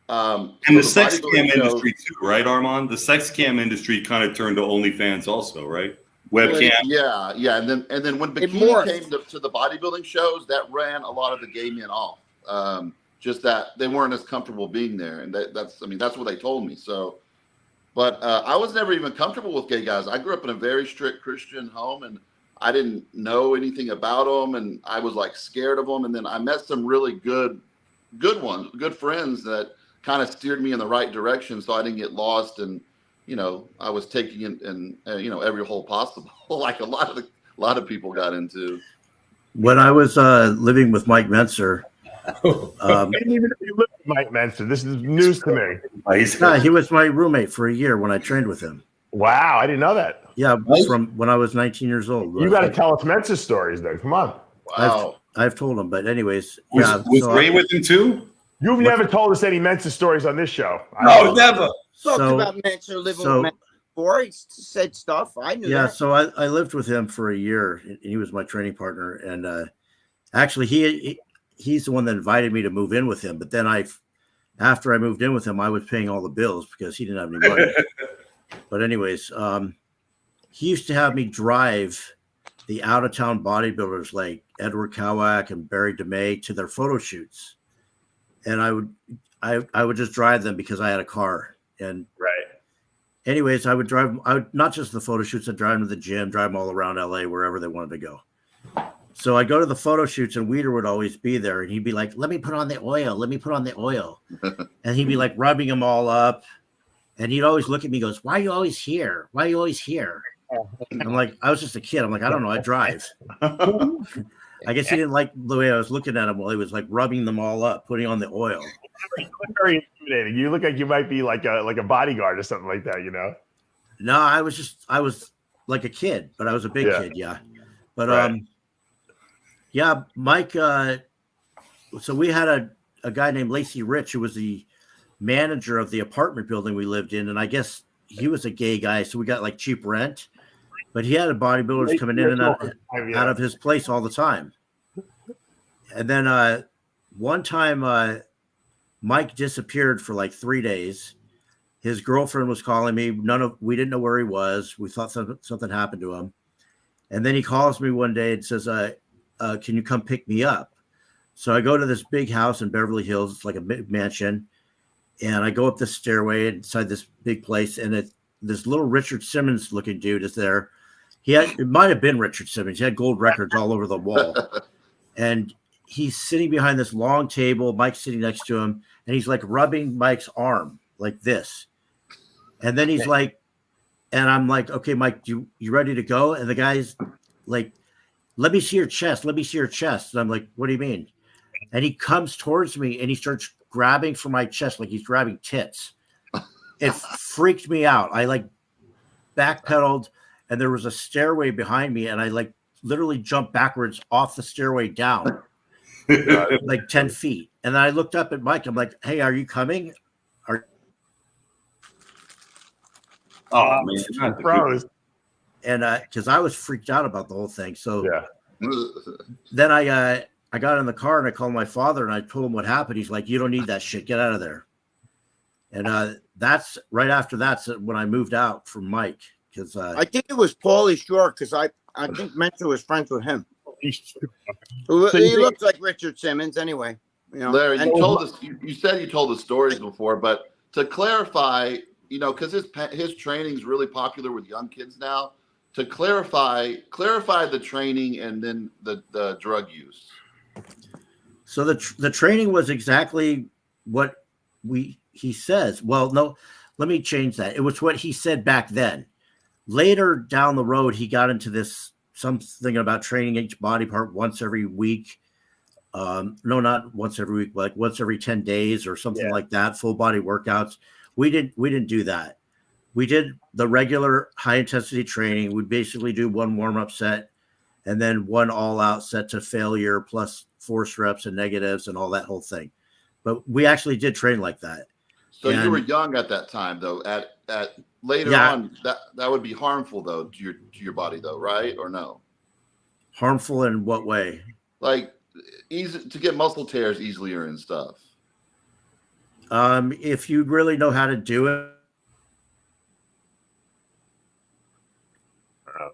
And the sex cam industry too, right, Armand? The sex cam industry kind of turned to OnlyFans also, right? Webcam. Yeah. And then when bikini came to the bodybuilding shows, that ran a lot of the gay men off. Just that they weren't as comfortable being there, and that's what they told me. So, but I was never even comfortable with gay guys. I grew up in a very strict Christian home, and I didn't know anything about them, and I was like scared of them. And then I met some really good friends that kind of steered me in the right direction, so I didn't get lost. And I was taking it in every hole possible, like a lot of people got into. When I was living with Mike Menser, I didn't even know you lived with Mike Menser. This is news to me. He was my roommate for a year when I trained with him. Wow, I didn't know that. Yeah, from when I was 19 years old. You got to tell us Menser stories then. Come on. Wow. I've told him, but anyways, was Ray with him too? You've never told us any Mensa stories on this show. No, never. Talked about Mensa living with Mensa before. He said stuff. I knew that. Yeah, so I lived with him for a year. And he was my training partner. And actually, he's the one that invited me to move in with him. But then after I moved in with him, I was paying all the bills because he didn't have any money. But anyways, he used to have me drive the out-of-town bodybuilders like Edward Kowak and Barry DeMay to their photo shoots. And I would just drive them because I had a car. And anyways, I would not just the photo shoots, I'd drive them to the gym, drive them all around LA, wherever they wanted to go. So I go to the photo shoots and Weeder would always be there. And he'd be like, let me put on the oil. And he'd be like rubbing them all up. And he'd always look at me and goes, "Why are you always here? Why are you always here?" I'm like, I was just a kid. I'm like, I don't know. I drive. I guess he didn't like the way I was looking at him while he was like rubbing them all up, putting on the oil. You look very intimidating. You look like you might be like a bodyguard or something like that, you know? No, I was like a kid, but I was a big kid. Yeah. But, right. Yeah, Mike, so we had a guy named Lacey Rich, who was the manager of the apartment building we lived in. And I guess he was a gay guy. So we got like cheap rent, but he had bodybuilders coming in and out of his place all the time. And then one time Mike disappeared for like 3 days. His girlfriend was calling me. We didn't know where he was. We thought something happened to him. And then he calls me one day and says, can you come pick me up? So I go to this big house in Beverly Hills. It's like a big mansion. And I go up the stairway inside this big place. And this little Richard Simmons looking dude is there. It might have been Richard Simmons. He had gold records all over the wall. And he's sitting behind this long table. Mike's sitting next to him. And he's like rubbing Mike's arm like this. And then he's like, and I'm like, okay, Mike, you ready to go? And the guy's like, let me see your chest. Let me see your chest. And I'm like, what do you mean? And he comes towards me and he starts grabbing for my chest like he's grabbing tits. It freaked me out. I like backpedaled and there was a stairway behind me and I like literally jumped backwards off the stairway down like 10 feet. And then I looked up at Mike. I'm like, hey, are you coming? Oh man, froze. And because I was freaked out about the whole thing. So yeah. Then I got in the car and I called my father and I told him what happened. He's like, you don't need that shit. Get out of there. And that's right after that's when I moved out from Mike. Because I think it was Paulie Shore because I think Mentor was friends with him. He looks like Richard Simmons anyway. You know? Larry, you told us. You said you told the stories before, but to clarify, you know, because his training is really popular with young kids now. To clarify the training and then the drug use. So the training was exactly what he says. Well, no, let me change that. It was what he said back then. Later down the road, he got into something about training each body part once every week. No, not once every week, but like once every 10 days or something like that. Full body workouts. We didn't do that. We did the regular high intensity training. We basically do one warm up set and then one all out set to failure plus force reps and negatives and all that whole thing. But we actually did train like that. So you were young at that time though. At later on, that would be harmful though to your body though, right? Or no? Harmful in what way? Like easy to get muscle tears easier and stuff. If you really know how to do it.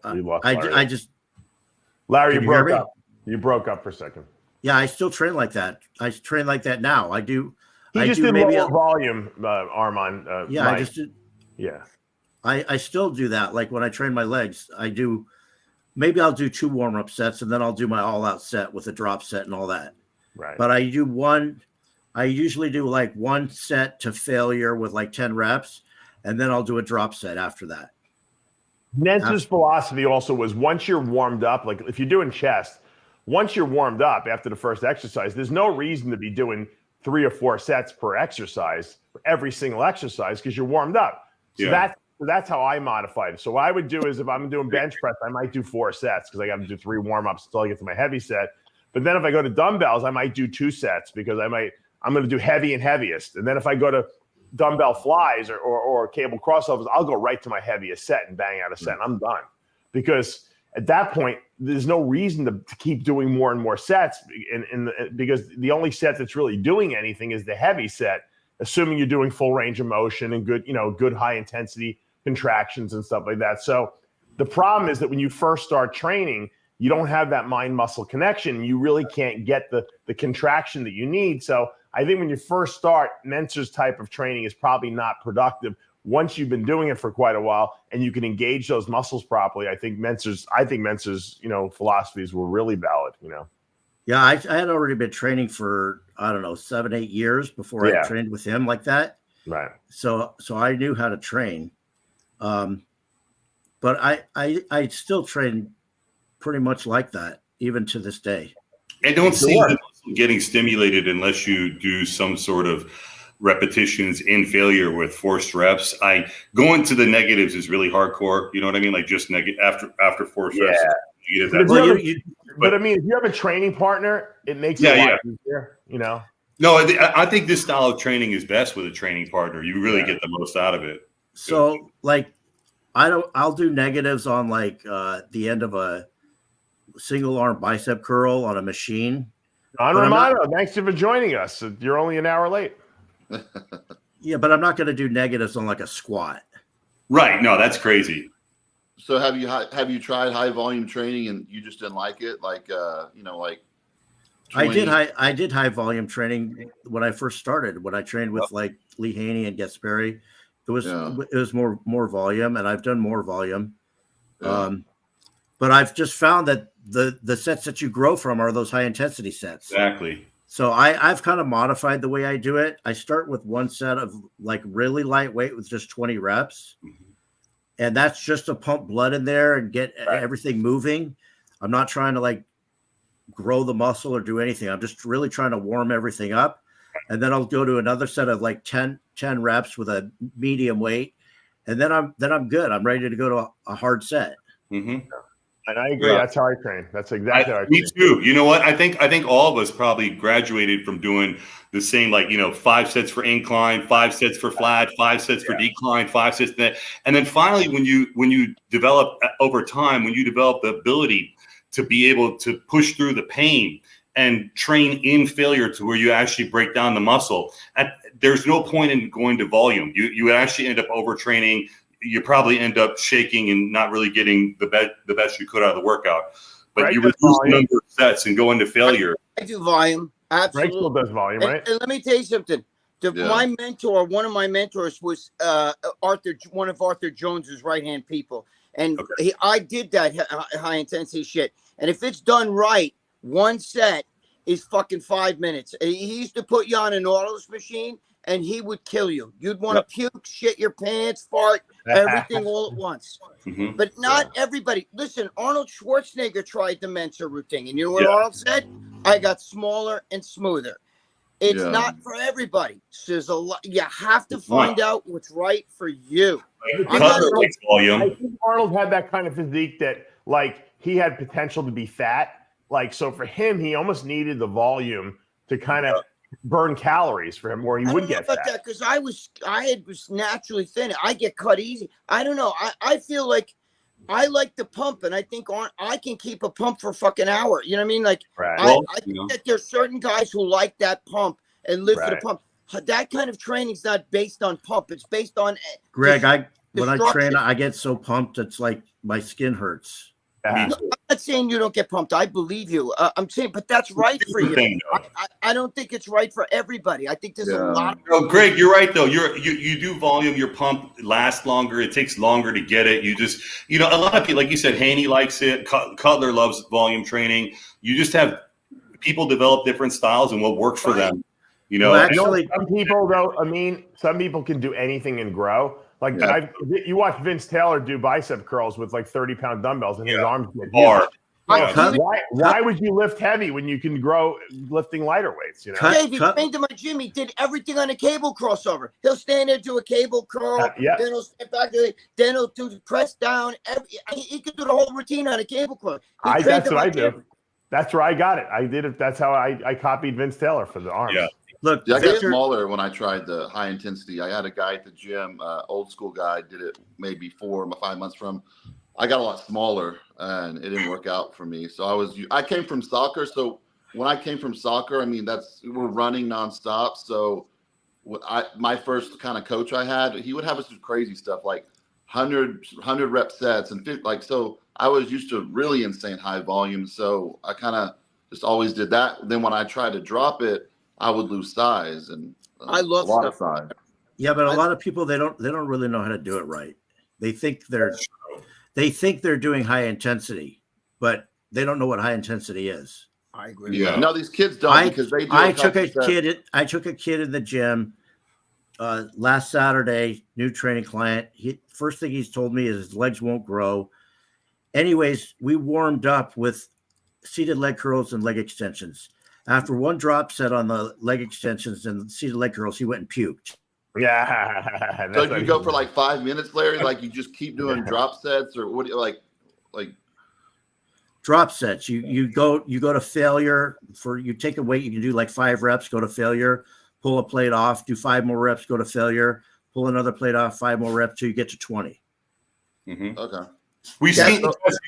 We lost Larry. I just Larry, you broke up. You broke up for a second. Yeah, I still train like that. I train like that now. I do. He just did maybe more volume, Armand. Yeah, Mike. I just did. Yeah. I still do that. Like when I train my legs, maybe I'll do 2 warm-up sets and then I'll do my all-out set with a drop set and all that. Right. But I usually do like 1 set to failure with like 10 reps, and then I'll do a drop set after that. Mentor's philosophy also was once you're warmed up, like if you're doing chest, once you're warmed up after the first exercise, there's no reason to be doing 3 or 4 sets per exercise for every single exercise because you're warmed up. So that's how I modified it. So what I would do is if I'm doing bench press, I might do 4 sets because I got to do 3 warm-ups until I get to my heavy set. But then if I go to dumbbells, I might do 2 sets because I'm going to do heavy and heaviest. And then if I go to dumbbell flies or cable crossovers, I'll go right to my heaviest set and bang out a set and I'm done. Because at that point, there's no reason to keep doing more and more sets because the only set that's really doing anything is the heavy set, assuming you're doing full range of motion and good high intensity contractions and stuff like that. So the problem is that when you first start training, you don't have that mind muscle connection. You really can't get the contraction that you need. So I think when you first start, Mentor's type of training is probably not productive. Once you've been doing it for quite a while and you can engage those muscles properly, I think Mentor's philosophies were really valid, Yeah, I had already been training for, I don't know, 7-8 years before I trained with him like that. Right. So I knew how to train. But I still train pretty much like that, even to this day. I don't see the muscle getting stimulated unless you do some sort of repetitions in failure with forced reps. Going to the negatives is really hardcore. You know what I mean? Like just after forced reps. But I mean, if you have a training partner, it makes it a lot easier, you know? No, I think this style of training is best with a training partner. You really get the most out of it. So like, I'll do negatives on like the end of a single arm bicep curl on a machine. Don Romano, thanks for joining us. You're only an hour late. Yeah, but I'm not going to do negatives on like a squat. Right. No, that's crazy. So have you tried high volume training and you just didn't like it? Like, like 20... I did high volume training when I first started, when I trained with like Lee Haney and Gasperi. It was more volume, and I've done more volume. Yeah. But I've just found that the sets that you grow from are those high intensity sets. Exactly. So I've kind of modified the way I do it. I start with one set of like really lightweight with just 20 reps. Mm-hmm. And that's just to pump blood in there and get everything moving. I'm not trying to like grow the muscle or do anything. I'm just really trying to warm everything up. And then I'll go to another set of like 10 reps with a medium weight. And then I'm good. I'm ready to go to a hard set. Mm-hmm. And I agree. That's how I train. That's exactly how I train. Me too. You know what? I think all of us probably graduated from doing the same, like, 5 sets for incline, 5 sets for flat, 5 sets for decline, 5 sets that. And then finally, when you develop over time, when you develop the ability to be able to push through the pain and train in failure to where you actually break down the muscle, there's no point in going to volume. You actually end up overtraining. You probably end up shaking and not really getting the best you could out of the workout. But you reduce the number of sets and go into failure. I do volume. Absolutely. Greg still does volume, right? And let me tell you something. My mentor, one of my mentors was one of Arthur Jones's right-hand people. And I did that high-intensity shit. And if it's done right, one set is fucking 5 minutes. He used to put you on an Nautilus machine, and he would kill you. You'd want to puke, shit your pants, fart, everything all at once. Mm-hmm. But not everybody. Listen, Arnold Schwarzenegger tried the Mensa routine. And you know what Arnold said? I got smaller and smoother. It's not for everybody. So there's a lot. You have to find out what's right for you. I think Arnold had that kind of physique that, like, he had potential to be fat. Like, so for him, he almost needed the volume to kind of burn calories for him, where he would get fat. Because I was naturally thin. I get cut easy. I don't know. I feel like I like the pump, and I think I can keep a pump for a fucking hour. You know what I mean? Like, I think that there's certain guys who like that pump and live for the pump. That kind of training is not based on pump. It's based on Greg. When I train, I get so pumped it's like my skin hurts. I'm not saying you don't get pumped. I believe you. I'm saying, but that's right for you. I don't think it's right for everybody. I think there's a lot. Greg, you're right though. You do volume. Your pump lasts longer. It takes longer to get it. You just, a lot of people, like you said, Haney likes it. Cutler loves volume training. You just have people develop different styles and what works for them. Well, actually, some people though. Some people can do anything and grow. Like you watch Vince Taylor do bicep curls with like 30-pound dumbbells and his arms get huge. Why would you lift heavy when you can grow lifting lighter weights? Dave, he came to my gym. He did everything on a cable crossover. He'll stand there, do a cable curl, then he'll step back, then he'll do the press down. He could do the whole routine on a cable curl. That's what I do. That's where I got it. I did it. That's how I copied Vince Taylor for the arms. Yeah. Look, I got smaller when I tried the high intensity. I had a guy at the gym, old school guy, did it maybe 4 or 5 months from. I got a lot smaller, and it didn't work out for me. So I came from soccer. So when I came from soccer, we're running nonstop. So my first kind of coach I had, he would have us do crazy stuff like 100 rep sets and 50, like, so I was used to really insane high volume. So I kind of just always did that. Then when I tried to drop it, I would lose size, and I love a lot of size. Yeah, but a lot of people they don't really know how to do it right. They think they're doing high intensity, but they don't know what high intensity is. I agree. Yeah, no, these kids don't because they do. I took a kid in the gym last Saturday, new training client. First thing he's told me is his legs won't grow. Anyways, we warmed up with seated leg curls and leg extensions. After one drop set on the leg extensions and seated leg curls, he went and puked. Yeah. So you go for like 5 minutes, Larry? Like you just keep doing drop sets, or what? Like drop sets. You go to failure. You take a weight. You can do like 5 reps. Go to failure. Pull a plate off. Do 5 more reps. Go to failure. Pull another plate off. 5 more reps till you get to 20. Mm-hmm. Okay. You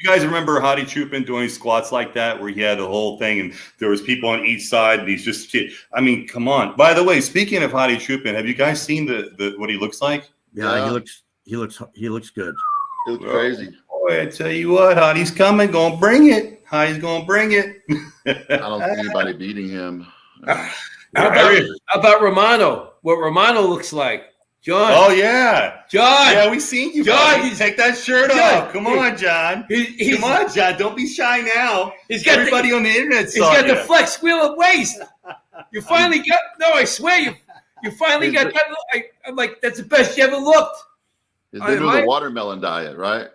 guys remember Hadi Chupin doing squats like that, where he had the whole thing and there was people on each side and he's just, I mean, come on. By the way, speaking of Hadi Chupin, have you guys seen the what he looks like? Yeah. he looks good. He looks crazy. Boy, I tell you what, Hadi's coming, gonna bring it. Hadi's gonna bring it. I don't see anybody beating him. How about Romano? What Romano looks like? John. Oh yeah, John. Yeah, we seen you, John. You take that shirt off. Come on, John. Come on, John. Don't be shy now. He's got everybody on the internet. He's got the flex wheel of waist. You finally got. No, I swear you finally got that. I'm like, that's the best you ever looked. He's been doing the watermelon diet, right?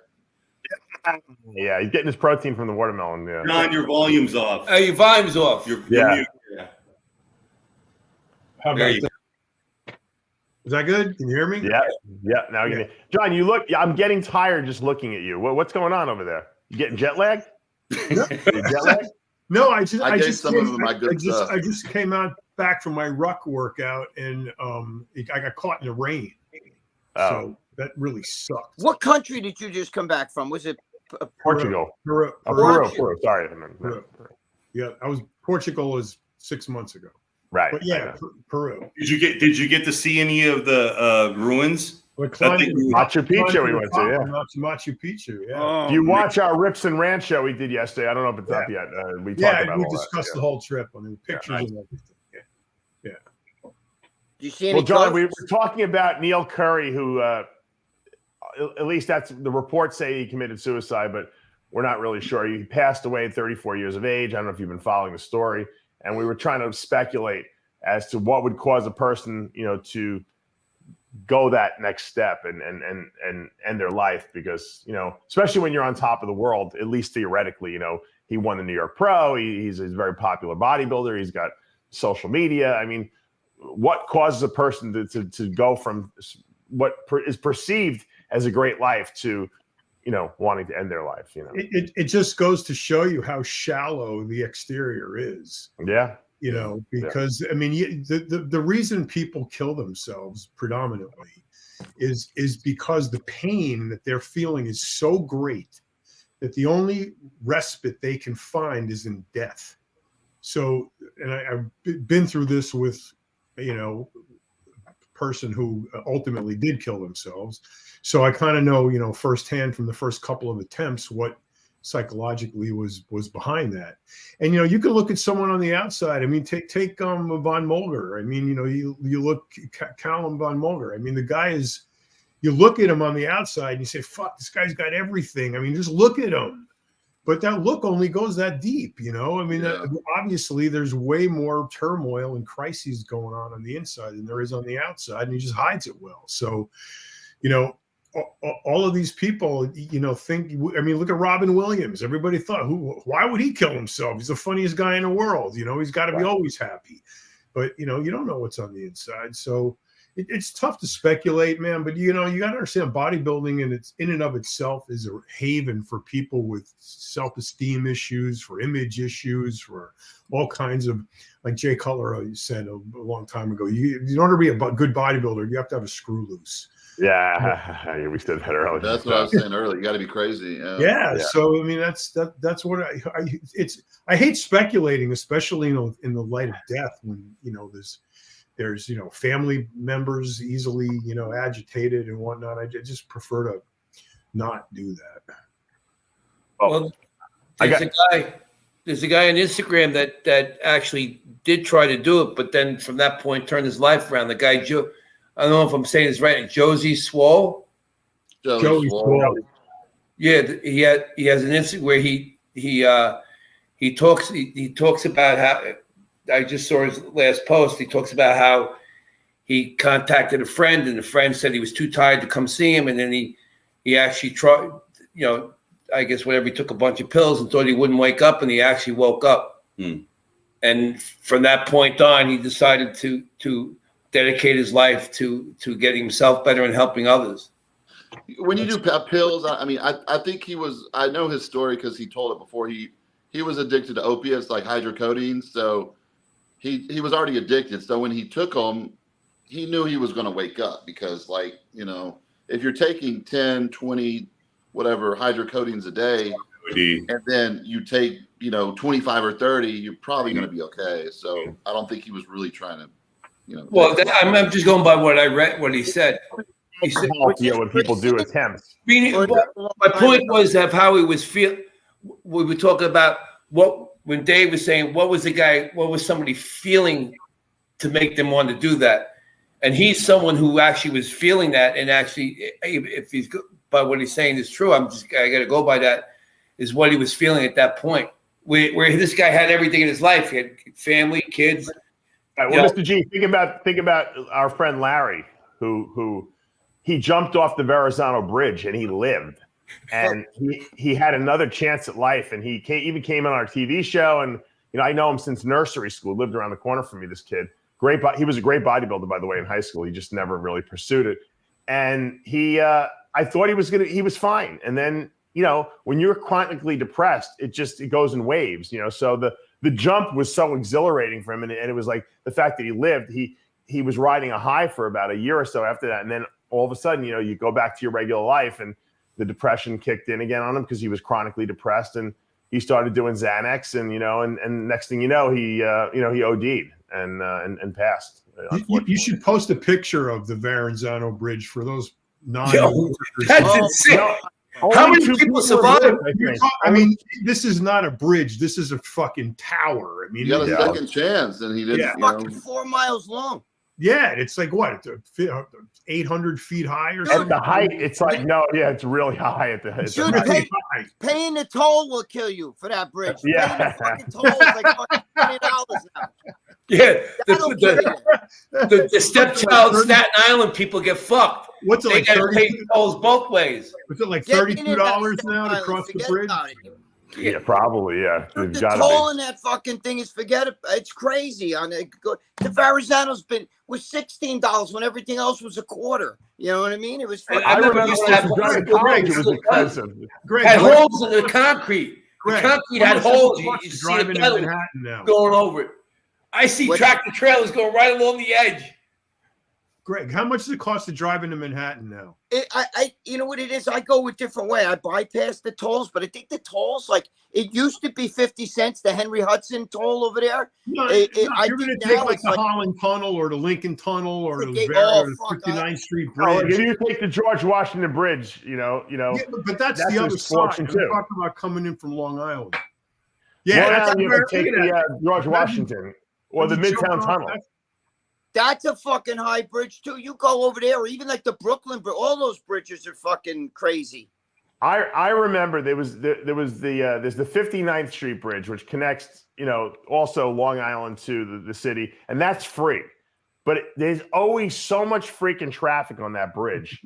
Yeah, he's getting his protein from the watermelon. Yeah. John, your volume's off. Your volume's off. You're mute. How about that? Is that good? Can you hear me? Yeah. Now, John, you look. I'm getting tired just looking at you. What's going on over there? You getting jet lagged? No, I just came out back from my ruck workout, and I got caught in the rain. So that really sucked. What country did you just come back from? Was it Portugal? Peru. Sorry. Peru. Yeah, Portugal is 6 months ago. Right. But yeah, Peru. Did you get to see any of the ruins? Machu Picchu we went to, yeah. Machu Picchu, yeah. Do you watch our Rips and Ranch show we did yesterday? I don't know if it's up yet. We talked about we discussed the whole trip on the pictures and everything. Yeah. Do you see any? Well, John, we were talking about Neil Curry, who at least that's the reports say he committed suicide, but we're not really sure. He passed away at 34 years of age. I don't know if you've been following the story. And we were trying to speculate as to what would cause a person, to go that next step and end their life, because, especially when you're on top of the world, at least theoretically, he won the New York Pro. He's a very popular bodybuilder. He's got social media. I mean, what causes a person to go from what is perceived as a great life to, wanting to end their life? It just goes to show you how shallow the exterior is. Yeah. Because I mean, the reason people kill themselves predominantly is because the pain that they're feeling is so great that the only respite they can find is in death. So, and I've been through this with, a person who ultimately did kill themselves. So I kind of know, firsthand from the first couple of attempts what psychologically was behind that. And you can look at someone on the outside. I mean, take von Mulger. I mean, you look Callum von Mulger. I mean, the guy is. You look at him on the outside and you say, "Fuck, this guy's got everything." I mean, just look at him. But that look only goes that deep, I mean, obviously there's way more turmoil and crises going on the inside than there is on the outside, and he just hides it well. So, all of these people, think, I mean, look at Robin Williams. Everybody thought, why would he kill himself? He's the funniest guy in the world. He's got to be always happy. But, you don't know what's on the inside. So it's tough to speculate, man. But, you got to understand bodybuilding, and it's in and of itself is a haven for people with self-esteem issues, for image issues, for all kinds of, like Jay Cutler said a long time ago, in order to be a good bodybuilder, you have to have a screw loose. Yeah, we said that earlier. That's what I was saying earlier. You got to be crazy. Yeah. So I mean, that's what I hate speculating, especially in the light of death, when there's family members easily agitated and whatnot. I just prefer to not do that. Well, there's a guy on Instagram that actually did try to do it, but then from that point turned his life around. The guy Joe. I don't know if I'm saying this right. Josie Swole. Joey Swole. Yeah, he has an Instagram where he talks about how, I just saw his last post. He talks about how he contacted a friend, and the friend said he was too tired to come see him, and then he actually tried, I guess whatever, he took a bunch of pills and thought he wouldn't wake up, and he actually woke up. And from that point on, he decided to dedicate his life to getting himself better and helping others. When you do pills, I mean, I think I know his story because he told it before. He was addicted to opiates like hydrocodone, so he was already addicted. So when he took them, he knew he was going to wake up because, like, if you're taking 10, 20, whatever hydrocodones a day, and then you take 25 or 30, you're probably going to be okay. So I don't think he was really trying to, Well, I'm just going by what I read, what he said. He said, when people do attempts. My point was of how he was feeling. We were talking about when Dave was saying, what was somebody feeling to make them want to do that? And he's someone who actually was feeling that, and actually, if he's by what he's saying is true, I got to go by that. Is what he was feeling at that point, where this guy had everything in his life. He had family, kids. Right, well, Mr. G, think about our friend Larry, who he jumped off the Verrazano Bridge and he lived, and he had another chance at life, and he even came on our TV show, and I know him since nursery school. Lived around the corner from me. This kid, he was a great bodybuilder, by the way, in high school. He just never really pursued it, and I thought he was fine, and then when you're chronically depressed, it goes in waves, So the jump was so exhilarating for him, and it was like the fact that he lived. He was riding a high for about a year or so after that, and then all of a sudden, you go back to your regular life, and the depression kicked in again on him because he was chronically depressed, and he started doing Xanax, and and next thing you know, he OD'd and passed. You should post a picture of the Verrazano Bridge for those That's insane. How many people survived? I mean, this is not a bridge. This is a fucking tower. I mean, he got a second chance, and he didn't. It's fucking 4 miles long. Yeah, it's like what, 800 feet high or something. At the height, it's like it's really high at the height. Paying the toll will kill you for that bridge. Yeah, paying the fucking toll is like fucking $20 now. Yeah, the stepchild Staten Island people get fucked. What's it they like? They got to pay tolls both ways. What's it like? $32 now to cross the bridge? Yeah, probably. Yeah, the toll on that fucking thing is it's crazy. The Verrazano's was $16 when everything else was a quarter. You know what I mean? It was. I remember used to have it was expensive. Greg had holes in the concrete. The concrete had holes. You see the metal going over it. I see tractor trailers going right along the edge. Greg, how much does it cost to drive into Manhattan now? You know what it is? I go a different way. I bypass the tolls, but I think the tolls, like it used to be 50 cents, the Henry Hudson toll over there. No, you're going to take like the Holland Tunnel or the Lincoln Tunnel or the 59th Street Bridge. If you take the George Washington Bridge, Yeah, but that's the other side. I'm talking about coming in from Long Island. Yeah, that's you take the George Washington or the Midtown Tunnel. That's a fucking high bridge too. You go over there, or even like the Brooklyn Bridge. All those bridges are fucking crazy. I remember there's the 59th Street Bridge, which connects, also Long Island to the city, and that's free. But there's always so much freaking traffic on that bridge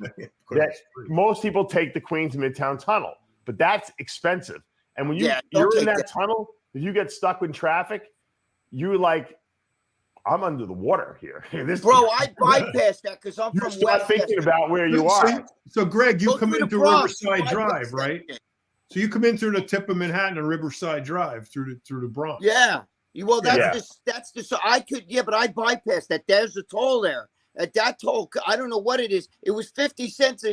that most people take the Queens Midtown Tunnel, but that's expensive. And when you're in that tunnel, if you get stuck in traffic, you're like, I'm under the water here. I bypassed that because I'm from West. Thinking about where you are. So Greg, you come into Riverside Drive, right? So you come in through the tip of Manhattan and Riverside Drive through the Bronx. Yeah. Well, that's the. So I could, but I bypassed that. There's a toll there. At that toll, I don't know what it is. It was 50 cents.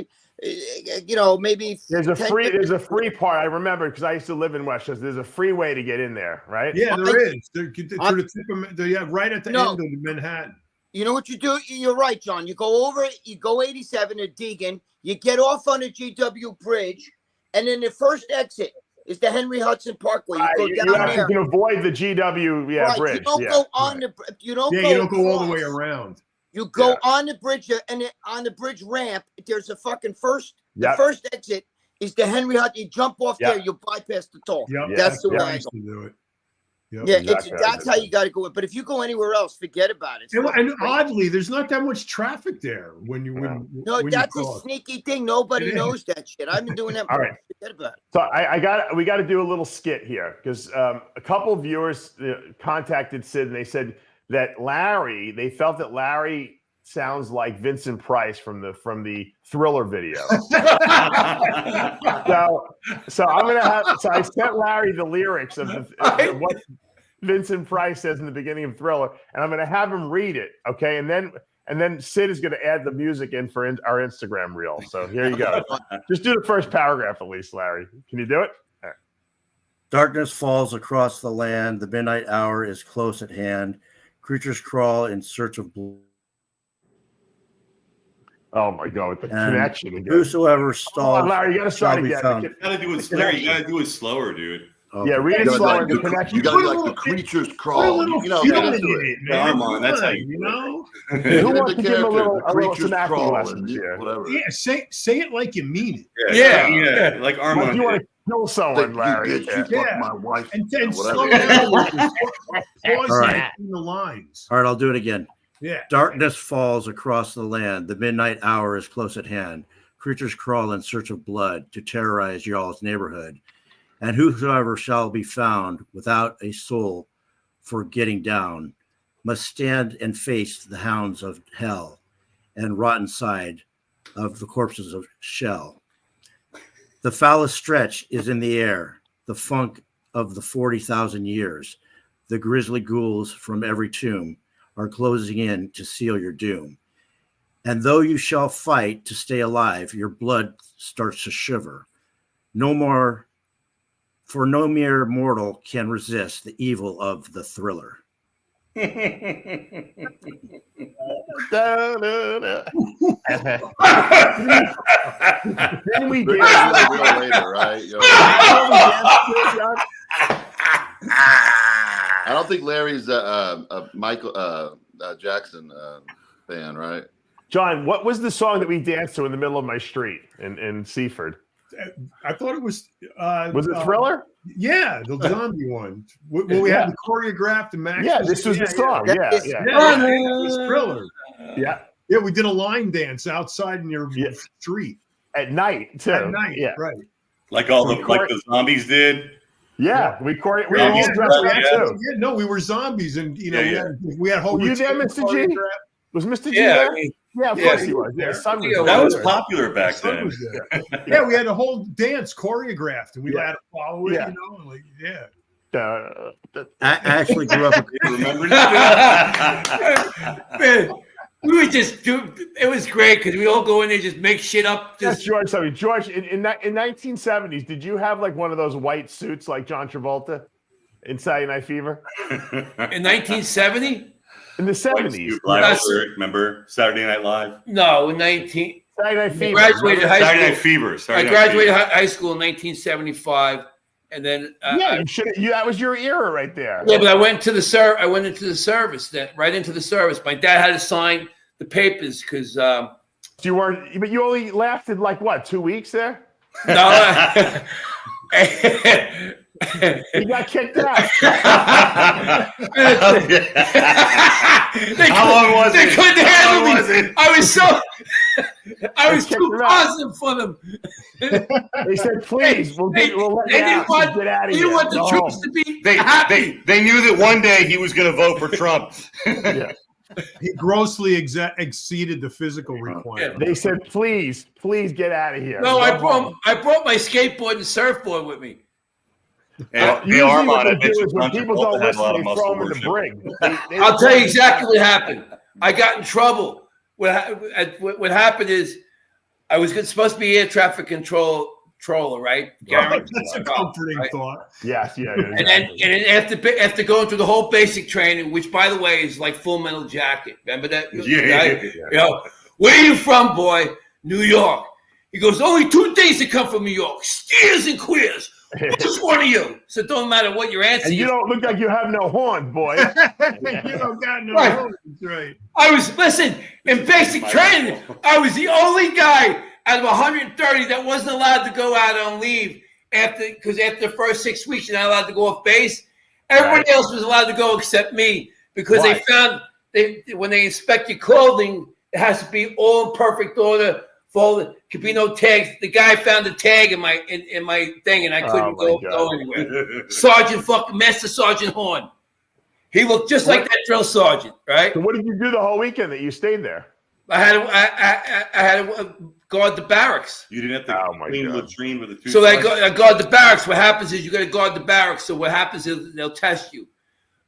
Maybe there's a free part. I remember because I used to live in Westchester. There's a free way to get in there, right? Yeah, there is. Right at the end of Manhattan. You know what you do? You're right, John. You go over it. You go 87 to Deegan. You get off on the GW Bridge, and then the first exit is the Henry Hudson Parkway. You go down there. You can avoid the GW bridge. You don't go on the. You don't go all the way around. You go on the bridge, and on the bridge ramp, there's a fucking the first exit is the Henry Hudson. You jump off there, you bypass the toll. That's the way I do it. Yep. Yeah, Exactly. that's how you got to go. But if you go anywhere else, forget about it. And oddly, there's not that much traffic there when you when that's you a cross. sneaky thing. Nobody It is. knows that shit. I've been doing that. All right. Forget about it. So we got to do a little skit here because a couple of viewers contacted Sid and they said that they felt that Larry sounds like Vincent Price from the Thriller video. so I sent Larry the lyrics of what Vincent Price says in the beginning of Thriller, and I'm going to have him read it. Okay, and then Sid is going to add the music in for our Instagram reel. So here you go. Just do the first paragraph at least, Larry. Can you do it? All right. Darkness falls across the land. The midnight hour is close at hand. Creatures crawl in search of blood. Oh my God, with the connection again. Whosoever stalls. Larry, you got to start again. You gotta do it slower, dude. Okay. Yeah, read it slower. The connection. You gotta be like the creatures crawl. You know, get into it. Armand, that's how you know. Who wants to give him a little creatures some acting crawl lessons here? Whatever. Yeah, say it like you mean it. Yeah. Like Armand. Like you want to kill someone, Larry? You fucked my wife. And whatever. slow down with it. Pause All right. between the lines. All right, I'll do it again. Yeah. Darkness falls across the land. The midnight hour is close at hand. Creatures crawl in search of blood to terrorize y'all's neighborhood. And whosoever shall be found without a soul for getting down must stand and face the hounds of hell and rotten side of the corpses of shell. The foulest stretch is in the air, the funk of the 40,000 years. The grisly ghouls from every tomb are closing in to seal your doom. And though you shall fight to stay alive, your blood starts to shiver. No mere mortal can resist the evil of the Thriller. Didn't we Real dance? later, right? I don't think Larry's a Michael Jackson fan, right? John, what was the song that we danced to in the middle of my street in Seaford? I thought it was. Was it Thriller? Yeah, the zombie one. When we had the choreographed and Max. Yeah, this was the song. Yeah. It was Thriller. Yeah. Yeah, we did a line dance outside in your street at night too. At night, yeah, right. Like the zombies did. Yeah, we all dressed up too. Yeah, no, we were zombies, and we had whole. Were you there, Mr. G? Was Mr. G there? Yeah, of course he was. Yeah, that was popular back then. Yeah, we had a whole dance choreographed, and we had to follow it. Yeah. I actually grew up. Remember Man, we would just do. It was great because we all go in there, just make shit up. That's George. Sorry, George. In 1970s, did you have like one of those white suits like John Travolta in Saturday Night Fever? In 1970. In the 70s. Remember Saturday Night Live? No, in 19. Saturday Night Fever. Graduated high school. Saturday Night Fever. I graduated high school in 1975, and then you should. That was your era right there. Yeah, but I went into the service. Then right into the service. My dad had to sign the papers because you weren't. But you only lasted like what, 2 weeks there? No. You got kicked out. How long was they it? couldn't handle me. Was it? I was too positive for them. They said, "Please, we'll let you out. Get out of here." You want the troops to be happy. They knew that one day he was going to vote for Trump. Yeah. He grossly exceeded the physical requirement. They said, "Please get out of here." No, I brought my skateboard and surfboard with me. Usually what they do is when people don't listen, they throw them in the brig. I'll tell you exactly what happened. I got in trouble. What happened is I was supposed to be air traffic controller, right? That's a comforting thought. Yes, yeah. And then after going through the whole basic training, which by the way is like Full Metal Jacket. Remember that? Yeah. Where are you from, boy? New York. He goes, only 2 days to come from New York. Steers and queers. Which one of you? So it don't matter what your answer is. And you don't look like you have no horn, boy. You don't got no horns, right? Listen, in basic training, I was the only guy out of 130 that wasn't allowed to go out on leave because after the first 6 weeks, you're not allowed to go off base. Everybody else was allowed to go except me because Why? they found when they inspect your clothing, it has to be all in perfect order. Folded. Could be no tags. The guy found a tag in my thing, and I couldn't go anywhere. Master Sergeant Horn. He looked just like that drill sergeant, right? So what did you do the whole weekend that you stayed there? I had to guard the barracks. You didn't have to clean the latrine with a toothbrush? So I guard the barracks. What happens is you got to guard the barracks. So what happens is they'll test you.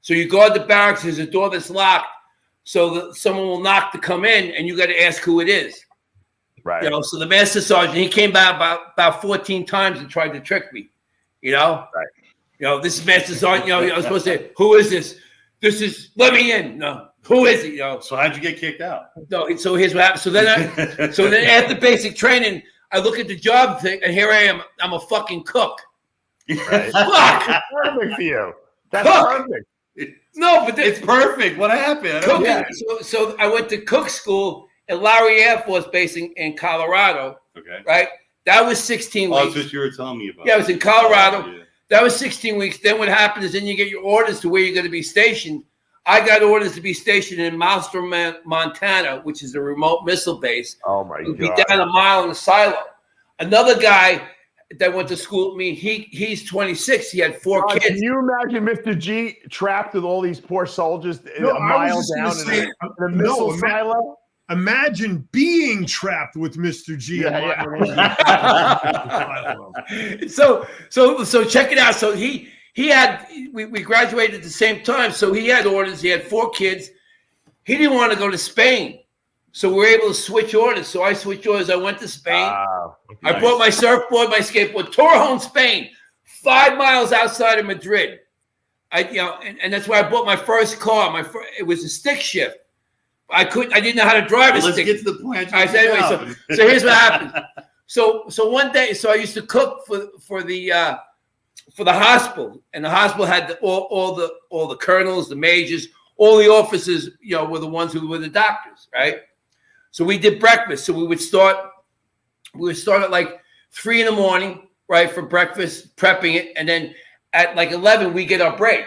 So you guard the barracks. There's a door that's locked, so that someone will knock to come in, and you got to ask who it is. Right. You know. So the master sergeant, he came back about 14 times and tried to trick me. You know. Right. You know, this is master sergeant. You know, I was supposed to say, "Who is this? This is let me in." No. Who is it? You know. So how'd you get kicked out? No. So here's what happened. So then after basic training, I look at the job thing, and here I am. I'm a fucking cook. Right. Fuck. That's perfect for you. That's perfect. No, but it's perfect. What happened? So I went to cook school at Lowry Air Force Base in Colorado. Okay. Right. That was 16 weeks. Oh, that's what you were telling me about. Yeah, I was in Colorado. Oh, yeah. That was 16 weeks. Then what happened is then you get your orders to where you're going to be stationed. I got orders to be stationed in Maelstrom, Montana, which is a remote missile base. Oh, my God. Be down a mile in a silo. Another guy that went to school with me, he's 26. He had 4 kids. Can you imagine Mr. G trapped with all these poor soldiers a mile down in a missile silo? Imagine being trapped with Mr. G. So check it out. So we graduated at the same time. So he had orders. He had 4 kids. He didn't want to go to Spain. So we were able to switch orders. So I switched orders. I went to Spain. Nice. I brought my surfboard, my skateboard, Torrejon, Spain, 5 miles outside of Madrid. And that's where I bought my first car. It was a stick shift. I didn't know how to drive a stick. Let's get to the point. I said, anyway, so here's what happened. So one day, I used to cook for the hospital, and the hospital had all the colonels, the majors, all the officers, were the ones who were the doctors, right? So we did breakfast. So we would start at like 3 a.m, right, for breakfast, prepping it, and then at like 11 we get our break.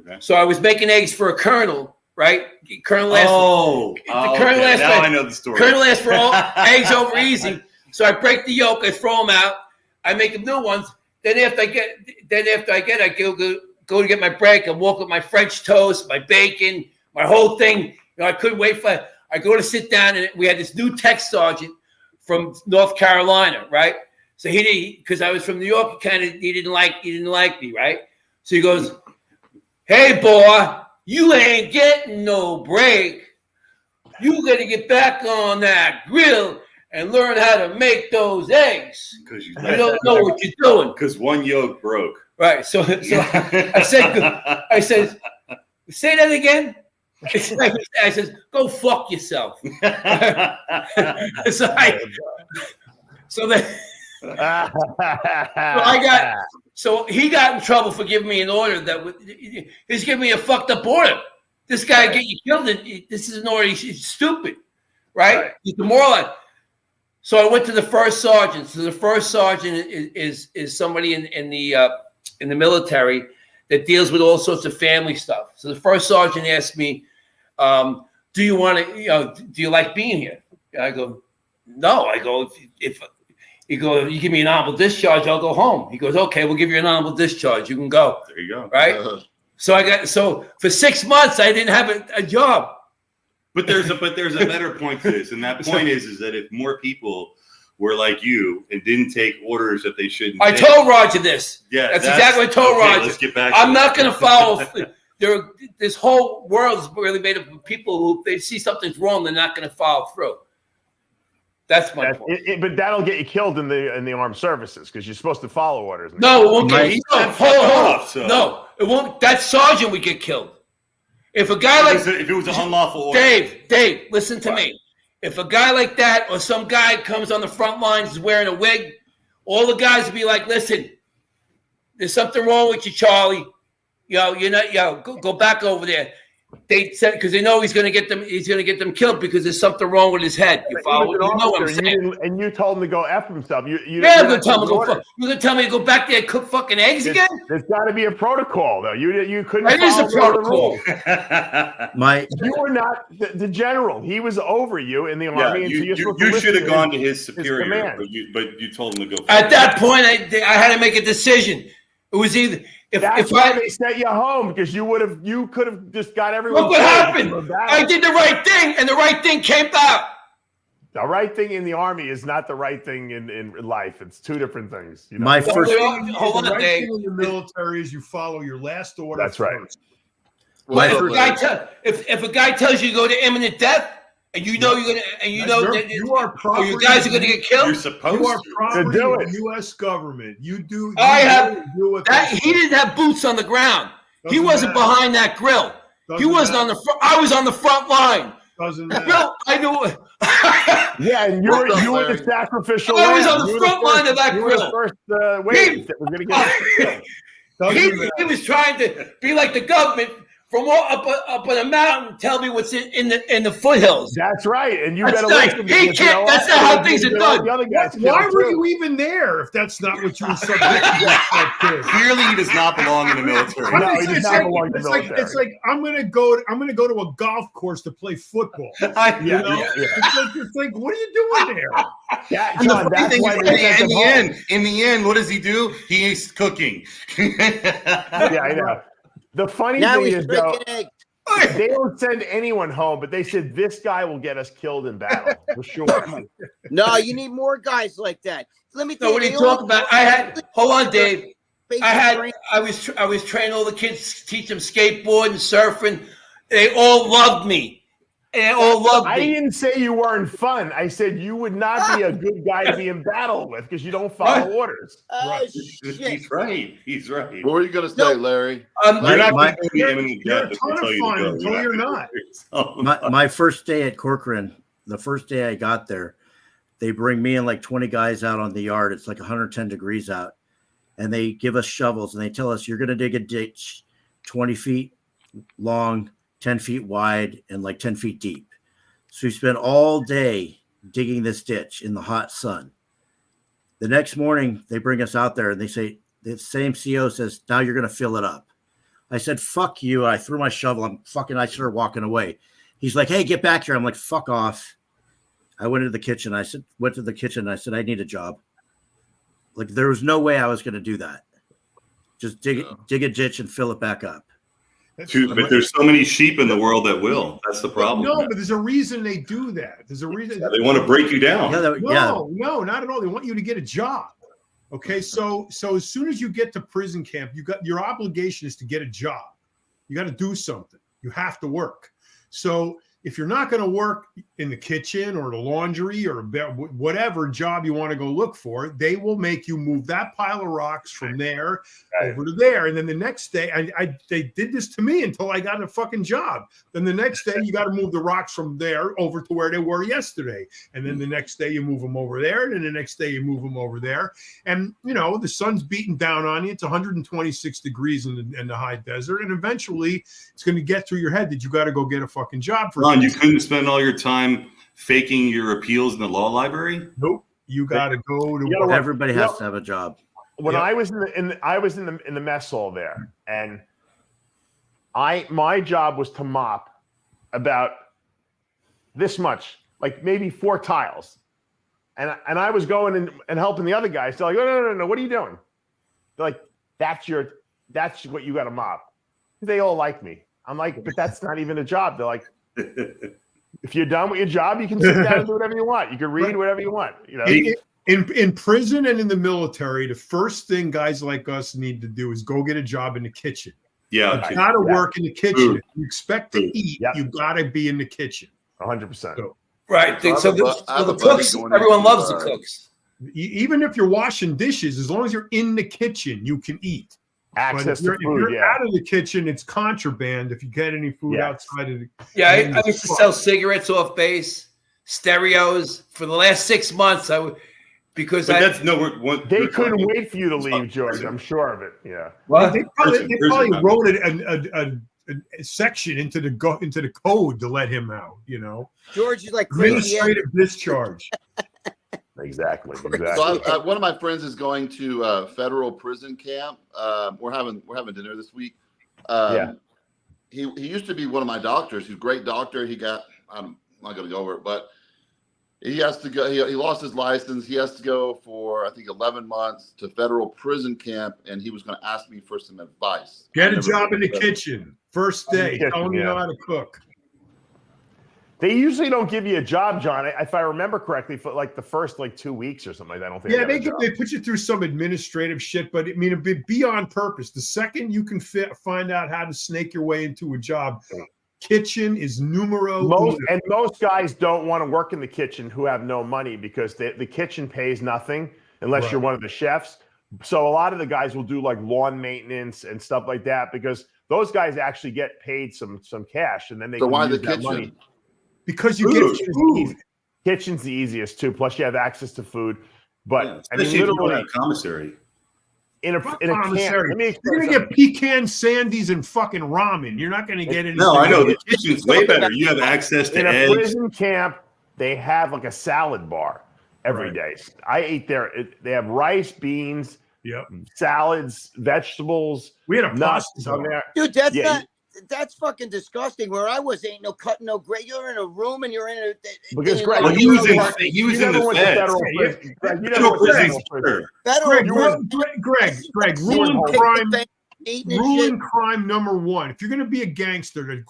Okay. So I was making eggs for a colonel. Right, Colonel asked. Colonel asked. Now I know the story. Colonel asked for all eggs over easy, so I break the yolk, I throw them out, I make them new ones. Then after I get, I go to get my break. I walk with my French toast, my bacon, my whole thing. I couldn't wait for. I go to sit down, and we had this new tech sergeant from North Carolina, right? So because I was from New York, he didn't like me, right? So he goes, "Hey, boy. You ain't getting no break. You got to get back on that grill and learn how to make those eggs. Because you don't know what you're doing. Because one yolk broke." Right. So I said, say that again. I said, "Go fuck yourself." So he got in trouble for giving me an order he's giving me a fucked up order. This guy get you killed. This is an order. He's stupid, right? He's demoralized. So I went to the first sergeant. So the first sergeant is somebody in the military that deals with all sorts of family stuff. So the first sergeant asked me, "Do you want to? Do you like being here?" I go, "No." I go, if he goes, "You give me an honorable discharge, I'll go home." He goes, "Okay, we'll give you an honorable discharge. You can go." There you go. Right? So for 6 months I didn't have a job. But there's a better point to this, and that point is that if more people were like you and didn't take orders that they shouldn't, I told Roger this. Yeah, that's exactly what I told Roger. Let's get back. I'm not going to follow. This whole world is really made up of people who they see something's wrong, they're not going to follow through. That's my point. But that'll get you killed in the armed services because you're supposed to follow orders. No, it won't get you killed. No, it won't. That sergeant would get killed. If a guy like if it was an unlawful order. Dave, listen to me. If a guy like that or some guy comes on the front lines is wearing a wig, all the guys would be like, "Listen, there's something wrong with you, Charlie. Go back over there." they said because they know he's going to get them. He's going to get them killed because there's something wrong with his head. You follow? You know what I'm saying? And you told him to go F himself. I'm going to tell him to go. You're going to tell me to go back there and cook fucking eggs again? There's got to be a protocol, though. You couldn't. It is a protocol. You were not the general. He was over you in the army. You should have gone to his superior, but you told him to go. At that point, I had to make a decision. It was either if why they sent you home because you could have just got everyone. Look what happened. I did the right thing, and the right thing came out. The right thing in the army is not the right thing in life. It's two different things. You know? The right thing in the military is you follow your last order. That's right. Well, if a guy tells you to go to imminent death, and you know you're gonna, and you know that you guys are gonna get killed, you're supposed you are property to do of it. the U.S. government. You do. I have that. He didn't have boots on the ground. He wasn't behind that grill. He wasn't on the front. I was on the front line. Doesn't matter. Grill, I knew. Yeah, and you were the sacrificial. I was on the front line of that grill. First wave that was going to get. He was trying to be like the government from up on a mountain. Tell me what's in the foothills. That's right, and you that's better listen. He can't. That's not how things are done. Why were you even there if that's not what you were subject to? Clearly, he does not belong in the military. No, he does not belong in the military. It's like I'm gonna go to a golf course to play football. It's like, what are you doing there? In the end, what does he do? He's cooking. Yeah, I know. The funny thing is, though, they don't send anyone home, but they said this guy will get us killed in battle for sure. No, you need more guys like that. Let me tell you. What are you talking about? Hold on, Dave. I was training all the kids, teach them skateboarding, surfing. They all loved me. I didn't say you weren't fun. I said you would not be a good guy to be in battle with because you don't follow orders. Right. He's right. He's right. What were you going to say, Larry? You're not you're a ton of fun until you're not. My first day at Corcoran, the first day I got there, they bring me and like 20 guys out on the yard. It's like 110 degrees out. And they give us shovels and they tell us, you're going to dig a ditch 20 feet long, 10 feet wide, and like 10 feet deep. So we spent all day digging this ditch in the hot sun. The next morning, they bring us out there and they say, the same CO says, now you're going to fill it up. I said, fuck you. I threw my shovel. I started walking away. He's like, hey, get back here. I'm like, fuck off. I went to the kitchen. I said, I need a job. Like, there was no way I was going to do that. Just dig a ditch and fill it back up. But there's so many sheep in the world that will. That's the problem. No, but there's a reason they do that. There's a reason. They want to break you down. No, not at all. They want you to get a job. Okay, so as soon as you get to prison camp, your obligation is to get a job. You got to do something. You have to work. So if you're not going to work in the kitchen or the laundry or whatever job you want to go look for, they will make you move that pile of rocks from there over to there. And then the next day, they did this to me until I got a fucking job. Then the next day, you got to move the rocks from there over to where they were yesterday. And then the next day, you move them over there. And then the next day, you move them over there. And, the sun's beating down on you. It's 126 degrees in the high desert. And eventually, it's going to get through your head that you got to go get a fucking job for you couldn't spend all your time faking your appeals in the law library? Nope. You got to go to everybody has to have a job. When I was in the mess hall there, and my job was to mop about this much, like maybe 4 tiles. And I was going and helping the other guys. They're like, no, what are you doing? They're like, that's what you got to mop. They all like me. I'm like, but that's not even a job. They're like, if you're done with your job, you can sit down and do whatever you want. You can read whatever you want. In prison and in the military, the first thing guys like us need to do is go get a job in the kitchen. Yeah, you got to work in the kitchen. If you expect to eat, you got to be in the kitchen. 100%. Right. So the cooks, everyone loves the cooks. Even if you're washing dishes, as long as you're in the kitchen, you can eat. Access to food. If you're out of the kitchen, it's contraband if you get any food outside of the I used to sell cigarettes off base, stereos for the last 6 months. They couldn't wait for you to leave, George. I'm sure of it. Yeah. Well, they probably wrote a section into the code to let him out. You know, George is like crazy. Administrative discharge. Exactly. So one of my friends is going to federal prison camp. We're having dinner this week. He used to be one of my doctors. He's a great doctor. I'm not going to go over it, but he has to go. He lost his license. He has to go for, I think, 11 months to federal prison camp. And he was going to ask me for some advice. Get a job in the kitchen. First day. Tell him you know how to cook. They usually don't give you a job, John. If I remember correctly, for like the first 2 weeks or something like that. I don't think. Yeah, they put you through some administrative shit, but I mean, it'd be on purpose. The second you can find out how to snake your way into a job, kitchen is numero uno. And most guys don't want to work in the kitchen who have no money because the kitchen pays nothing unless you're one of the chefs. So a lot of the guys will do like lawn maintenance and stuff like that because those guys actually get paid some cash, and then they. So why use the that kitchen? money. Because you get food. Kitchen's the easiest too. Plus, you have access to food. But I mean, literally, commissary. In a commissary, camp, you're gonna get pecan sandies and fucking ramen. You're not gonna get anything. No, I know the kitchen's way better. You have access to eggs. In a prison camp, they have like a salad bar every day. I ate there. They have rice, beans, salads, vegetables. We had a nuts pasta on there. Dude, that's fucking disgusting. Where I was, ain't no cutting, no gray. You're in a room and you're in a. Because Greg, he was in the feds. Greg, rule in crime number one. If you're going to be a gangster,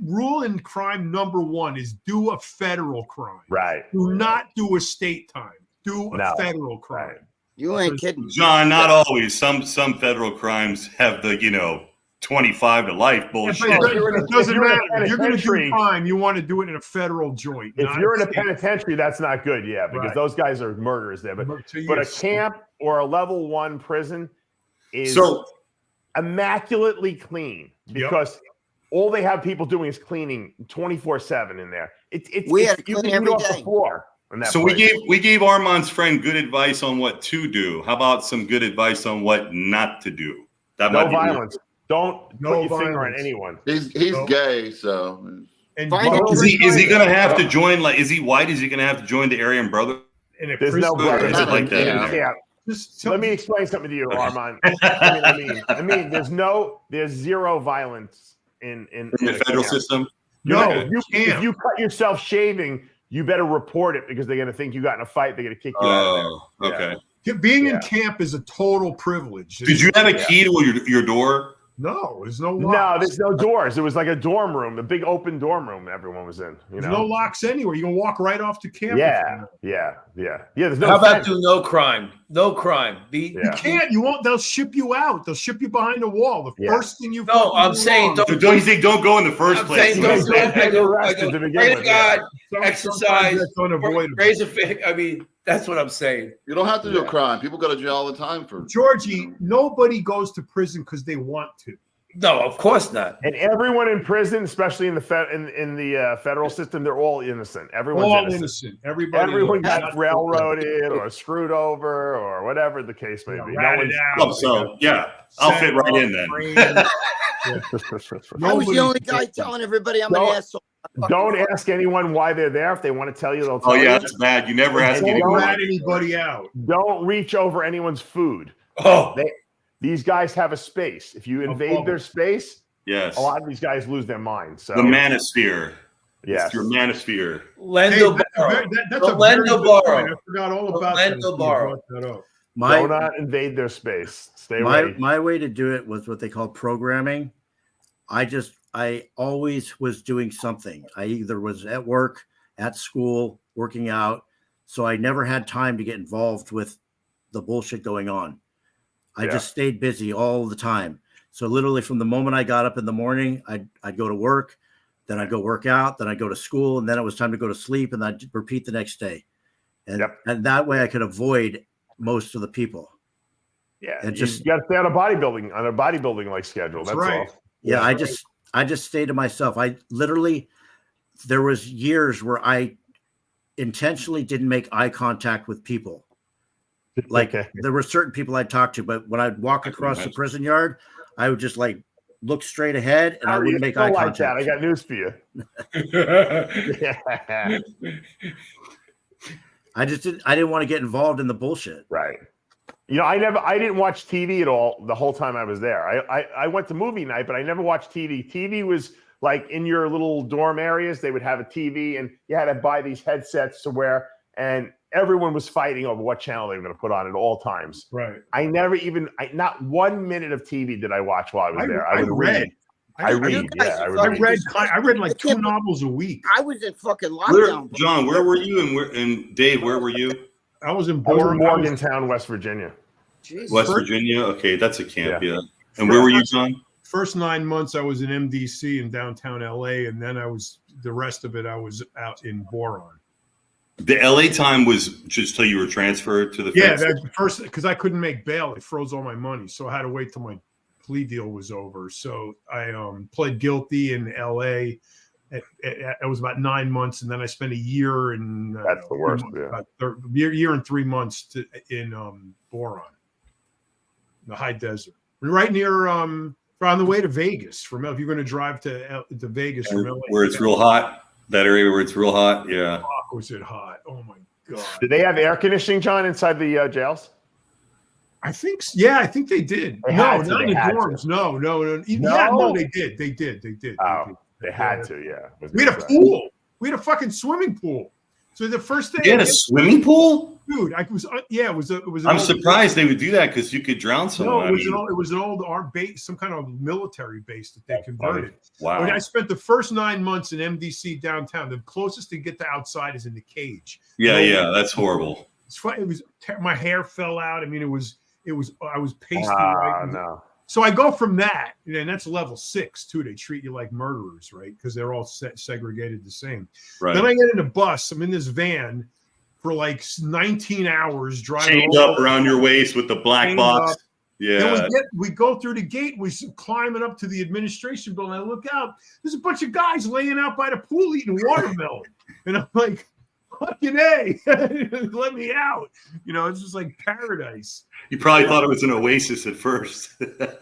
rule in crime number one is do a federal crime. Right. Do not do a state time. Do a federal crime. Right. You ain't kidding, John. Not always. Some federal crimes have the 25 to life bullshit. It doesn't matter. If you're going to do crime, you want to do it in a federal joint. If you're in a penitentiary, that's not good, because those guys are murderers there. But a camp or a level 1 prison is immaculately clean because all they have people doing is cleaning 24/7 in there. We had to clean every day. So we gave Armand's friend good advice on what to do. How about some good advice on what not to do? That no violence. Don't put your finger on anyone. He's gay, so. And is he going to have to join? Like, is he white? Is he going to have to join the Aryan Brotherhood? There's no brotherhood like that. Yeah. Let me explain something to you, Armand. I mean, there's zero violence in the federal system. No, if you cut yourself shaving, you better report it because they're going to think you got in a fight. They're going to kick you out of there. Okay. Being in camp is a total privilege. Did you have a key to your door? No, there's no locks. No, there's no doors. It was like a dorm room, a big open dorm room everyone was in. There's no locks anywhere. You can walk right off to camp. Yeah. There's no. How about do no crime? No crime. You can't. You won't. They'll ship you out. They'll ship you behind a wall. The first thing you. No, I'm saying don't you think don't go in the first place? I go pray to God, exercise, raise a fig. I mean, that's what I'm saying. You don't have to do a crime. People go to jail all the time for. Georgie, nobody goes to prison because they want to. No, of course not. And everyone in prison, especially in the federal system, they're all innocent. Everyone's innocent. Everyone got railroaded or screwed over or whatever the case may be. I'll fit right in then. I was the only guy telling everybody I'm an asshole. Don't ask anyone why they're there. If they want to tell you, they'll tell you. Oh yeah, that's bad. You never ask anyone. Don't rat anybody out. Don't reach over anyone's food. These guys have a space. If you invade their space, a lot of these guys lose their minds. So the manosphere. Yes. It's your manosphere. That's a very good point. I forgot all about that. Do not invade their space. Stay ready. My way to do it was what they call programming. I always was doing something. I either was at work, at school, working out. So I never had time to get involved with the bullshit going on. I just stayed busy all the time. So literally from the moment I got up in the morning, I'd go to work, then I'd go work out, then I'd go to school, and then it was time to go to sleep, and I'd repeat the next day. And that way I could avoid most of the people. Yeah, and you got to stay on a bodybuilding like schedule. That's right. All. Yeah, I just stayed to myself. There was years where I intentionally didn't make eye contact with people. Like there were certain people I'd talk to, but when I'd walk across the prison yard, I would just like look straight ahead, and I Harry, wouldn't you're make still eye like that. contact. I got news for you. Yeah. I didn't want to get involved in the bullshit. Right. You know, I didn't watch TV at all the whole time I was there. I went to movie night, but I never watched TV. TV was like in your little dorm areas, they would have a TV and you had to buy these headsets to wear, and everyone was fighting over what channel they were going to put on at all times. Right. I never even, not 1 minute of TV did I watch while I was there. I would read. I read. guys Yeah, are I read like 2 novels a week. I was in fucking lockdown. John, where were you? And Dave, where were you? I was in Morgantown, West Virginia. Jesus. West Virginia. Okay, that's a camp. Yeah. And where were you, John? First 9 months I was in MDC in downtown LA, and then the rest of it I was out in Boron. The LA time was just till you were transferred to the that first, because I couldn't make bail. It froze all my money, so I had to wait till my plea deal was over. So I pled guilty in LA. It was about 9 months, and then I spent a year in that's the worst. Year and 3 months in Boron, the high desert, right near on the way to Vegas. From if you're going to drive to Vegas from LA, where it's real hot. That area where it's real hot. Yeah. Fuck, was it hot? Oh my god. Did they have air conditioning, John, inside the jails? I think they did. Not in the dorms. No. Yeah, no, they did. They did. Oh, they had to. Yeah. We had a pool. We had a fucking swimming pool. So the first day, you had a swimming pool, dude. It was. I'm surprised they would do that because you could drown someone. No, it was an old art base, some kind of military base that they converted. Wow. When I spent the first 9 months in MDC downtown, the closest to get to outside is in the cage. Yeah, that's horrible. It was my hair fell out. I mean, it was. I was pasty. No. So I go from that, and that's level 6 too. They treat you like murderers, right? Because they're all segregated the same. Right. Then I get in a bus. I'm in this van for like 19 hours driving. Chained up around your waist with the black box. Yeah. Then we go through the gate. We're climbing up to the administration building. I look out. There's a bunch of guys laying out by the pool eating watermelon, and I'm like, fucking A, let me out. You know, it's just like paradise. You probably thought it was an oasis at first.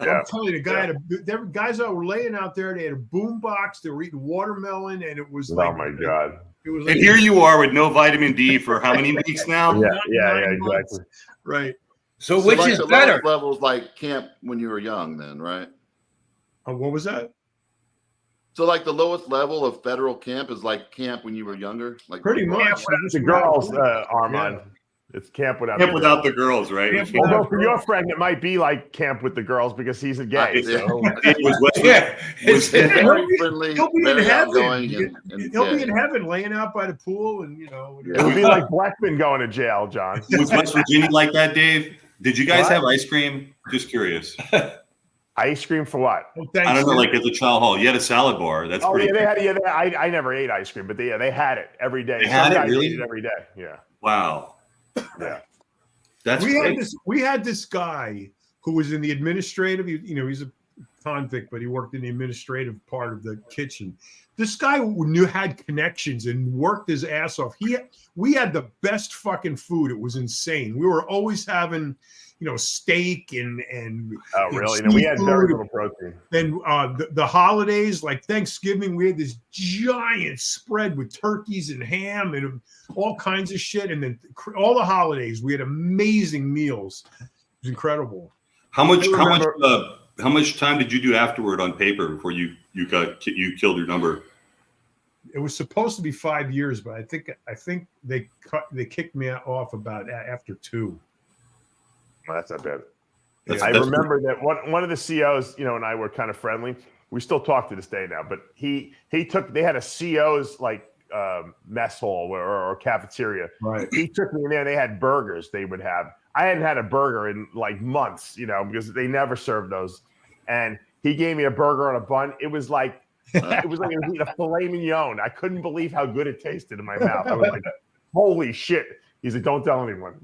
I'm telling you, guys that were laying out there, they had a boom box, they were eating watermelon, and it was like, oh my god. It was and here you are with no vitamin D for how many weeks now? Yeah, exactly. Right. So which like is the better? Levels like camp when you were young, then, right? What was that? So like the lowest level of federal camp is like camp when you were younger, like pretty much. The girls, Armand. Yeah. It's camp without the girls, right? Although for your friend, it might be like camp with the girls because he's a gay. He'll be in heaven. He'll be in heaven, laying out by the pool, and you know. It would be like Blackman going to jail, John. Was West Virginia like that, Dave? Did you guys have ice cream? Just curious. Ice cream for what? I don't know, like at the Chow Hall. You had a salad bar. That's pretty they had. I never ate ice cream, but they had it every day. They had it really? Ate it every day. Yeah. Wow. Yeah. That's we had this guy who was in the administrative. He's a convict, but he worked in the administrative part of the kitchen. This guy had connections and worked his ass off. We had the best fucking food. It was insane. We were always having, steak and really? No, we had very little protein. Then the holidays, like Thanksgiving, we had this giant spread with turkeys and ham and all kinds of shit. And then all the holidays, we had amazing meals. It was incredible. How much time did you do afterward on paper before you killed your number? It was supposed to be 5 years, but I think they kicked me off about after 2. Well, that's not bad. I remember that one of the COs, and I were kind of friendly. We still talk to this day now, but they had a CO's like mess hall or cafeteria. Right. He took me in there. They had burgers they would have. I hadn't had a burger in like months, because they never served those. And he gave me a burger on a bun. It was like a filet mignon. I couldn't believe how good it tasted in my mouth. I was like, holy shit. He said, don't tell anyone,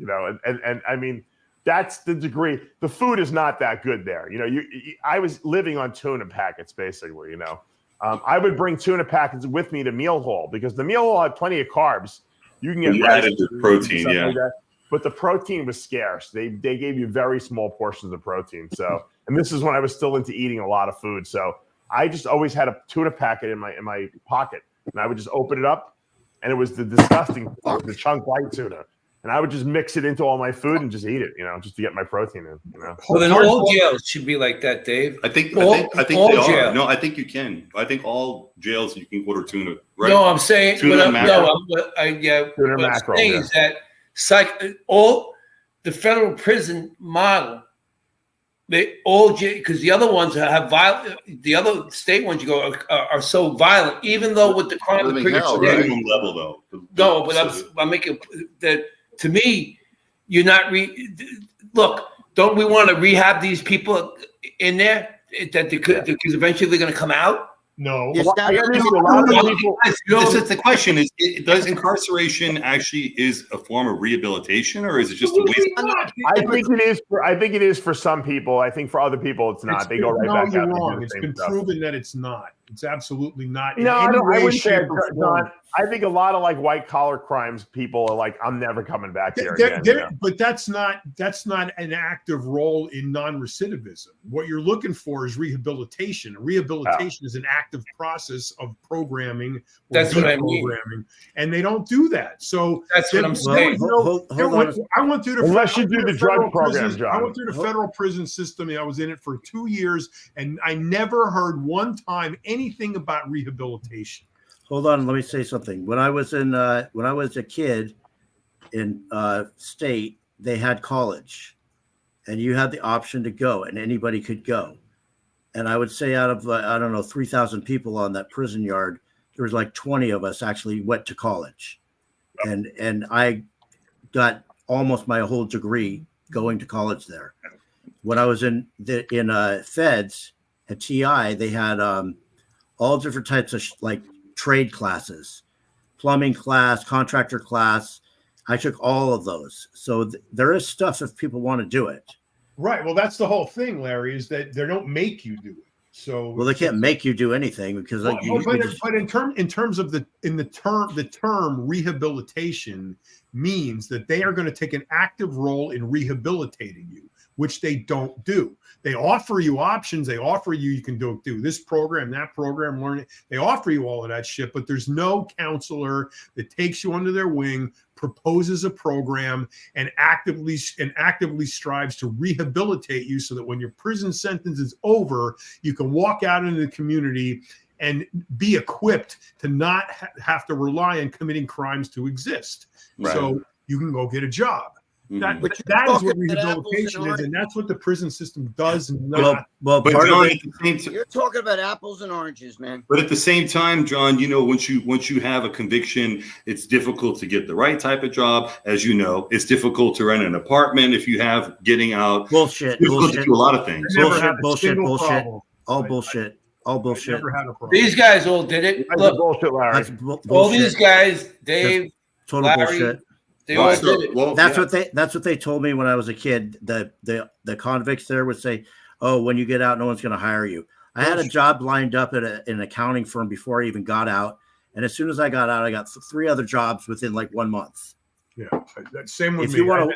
and I mean, that's the degree. The food is not that good there. I was living on tuna packets, basically, I would bring tuna packets with me to meal hall because the meal hall had plenty of carbs. You can get added protein, yeah. Like that, but the protein was scarce. They gave you very small portions of protein. So and this is when I was still into eating a lot of food. So I just always had a tuna packet in my pocket, and I would just open it up, and it was the disgusting, the chunk white tuna. And I would just mix it into all my food and just eat it, just to get my protein in. Well, then all jails should be like that, Dave. I think they are. No, I think you can. I think all jails you can order tuna. Right? No, I'm saying tuna mackerel. what I'm saying is that all the federal prison model, they all because the other ones have violent. The other state ones you go are so violent, even though with the crime minimum level though. No, but I'm making that. To me, you're not look. Don't we want to rehab these people in there that because eventually they're going to come out? No. Yes, That's the question: does incarceration actually is a form of rehabilitation, or is it just a waste? I think it is. I think it is for some people. I think for other people, it's not. They go right back out. Wrong. It's been proven that it's not. It's absolutely not. No, I wouldn't say it, John. I think a lot of like white collar crimes people are like, I'm never coming back here again. But that's not an active role in non-recidivism. What you're looking for is rehabilitation. Rehabilitation is an active process of programming. That's what I mean. And they don't do that. So that's what I'm saying. I went through unless you do the drug program, John. I went through the federal prison system. I was in it for 2 years, and I never heard one time anything about rehabilitation. Hold on, let me say something. When I was a kid in state, they had college, and you had the option to go, and anybody could go. And I would say out of 3,000 people on that prison yard, there was like 20 of us actually went to college, and I got almost my whole degree going to college there. When I was in feds at TI, they had all different types of trade classes, plumbing class, contractor class. I took all of those. So there is stuff if people want to do it. Right. Well, that's the whole thing, Larry, is that they don't make you do it. So well, they can't make you do anything because but in terms of the term rehabilitation means that they are going to take an active role in rehabilitating you, which they don't do. They offer you options. They offer you can do this program, that program, learn it. They offer you all of that shit, but there's no counselor that takes you under their wing, proposes a program, and actively strives to rehabilitate you so that when your prison sentence is over, you can walk out into the community and be equipped to not have to rely on committing crimes to exist. Right. So you can go get a job. That is what rehabilitation is, and that's what the prison system does not. Well, but John, you're talking about apples and oranges, man. But at the same time, John, once you have a conviction, it's difficult to get the right type of job. As you know, it's difficult to rent an apartment if you have getting out. Bullshit. To do a lot of things. Bullshit. All bullshit. All bullshit. These guys all did it. Look, bullshit, Larry. All these guys, Dave, total Larry, bullshit. They all did it. Well, that's what they told me when I was a kid. The convicts there would say, "Oh, when you get out, no one's going to hire you." I had a job lined up at an accounting firm before I even got out, and as soon as I got out, I got 3 other jobs within like 1 month. Yeah, same with me. If you want to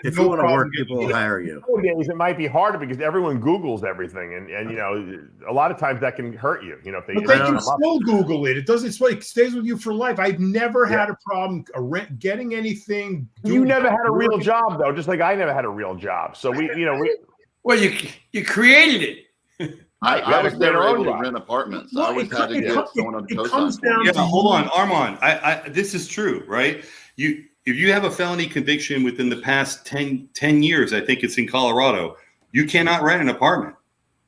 work, people will hire you. Nowadays, it might be harder because everyone Googles everything, and a lot of times that can hurt you. If they can still Google it. It doesn't. It stays with you for life. I've never had a problem getting anything. You never had a real job though, just like I never had a real job. So well, you created it. I was never able to rent apartments. I always had to get someone on co-sign. Yeah, hold on, Armand. This is true, right? If you have a felony conviction within the past 10 years, I think it's in Colorado, you cannot rent an apartment.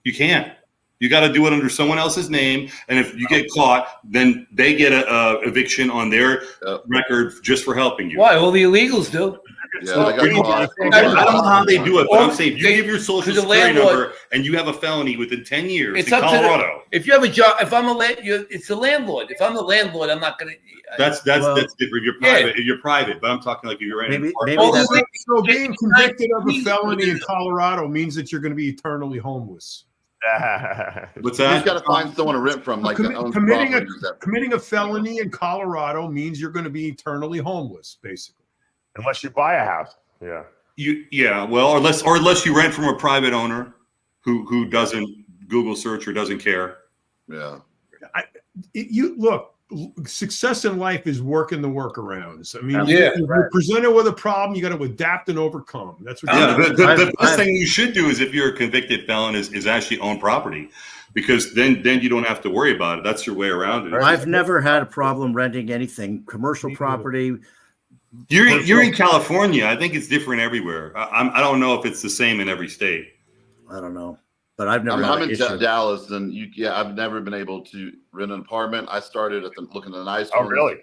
You can't. You got to do it under someone else's name. And if you get caught, then they get a eviction on their record just for helping you. Why? All the illegals do. Yeah, I don't know how they do it, but I'm saying if you give your social security number and you have a felony within 10 years in Colorado. If you have a job, it's the landlord. If I'm the landlord, I'm not going to. That's different. You're private. Yeah. You're private, but I'm talking like if you're renting. So being convicted of a felony in Colorado means that you're going to be eternally homeless. What's that? You just got to find someone to rent from. Committing a felony in Colorado means you're going to be eternally homeless, basically. Unless you buy a house. Yeah. Well, unless you rent from a private owner. who doesn't Google search or doesn't care. Yeah. You look, success in life is working the workarounds. I mean, Yeah, if you're presented with a problem, you got to adapt and overcome. That's what. The best thing you should do is, if you're a convicted felon, is actually own property, because then you don't have to worry about it. That's your way around it. I've never had a problem renting anything, commercial property. You're in California. I think it's different everywhere. I don't know if it's the same in every state. I don't know, but I've never. I'm in Dallas, and I've never been able to rent an apartment. I started looking at the nice ones. Oh, really?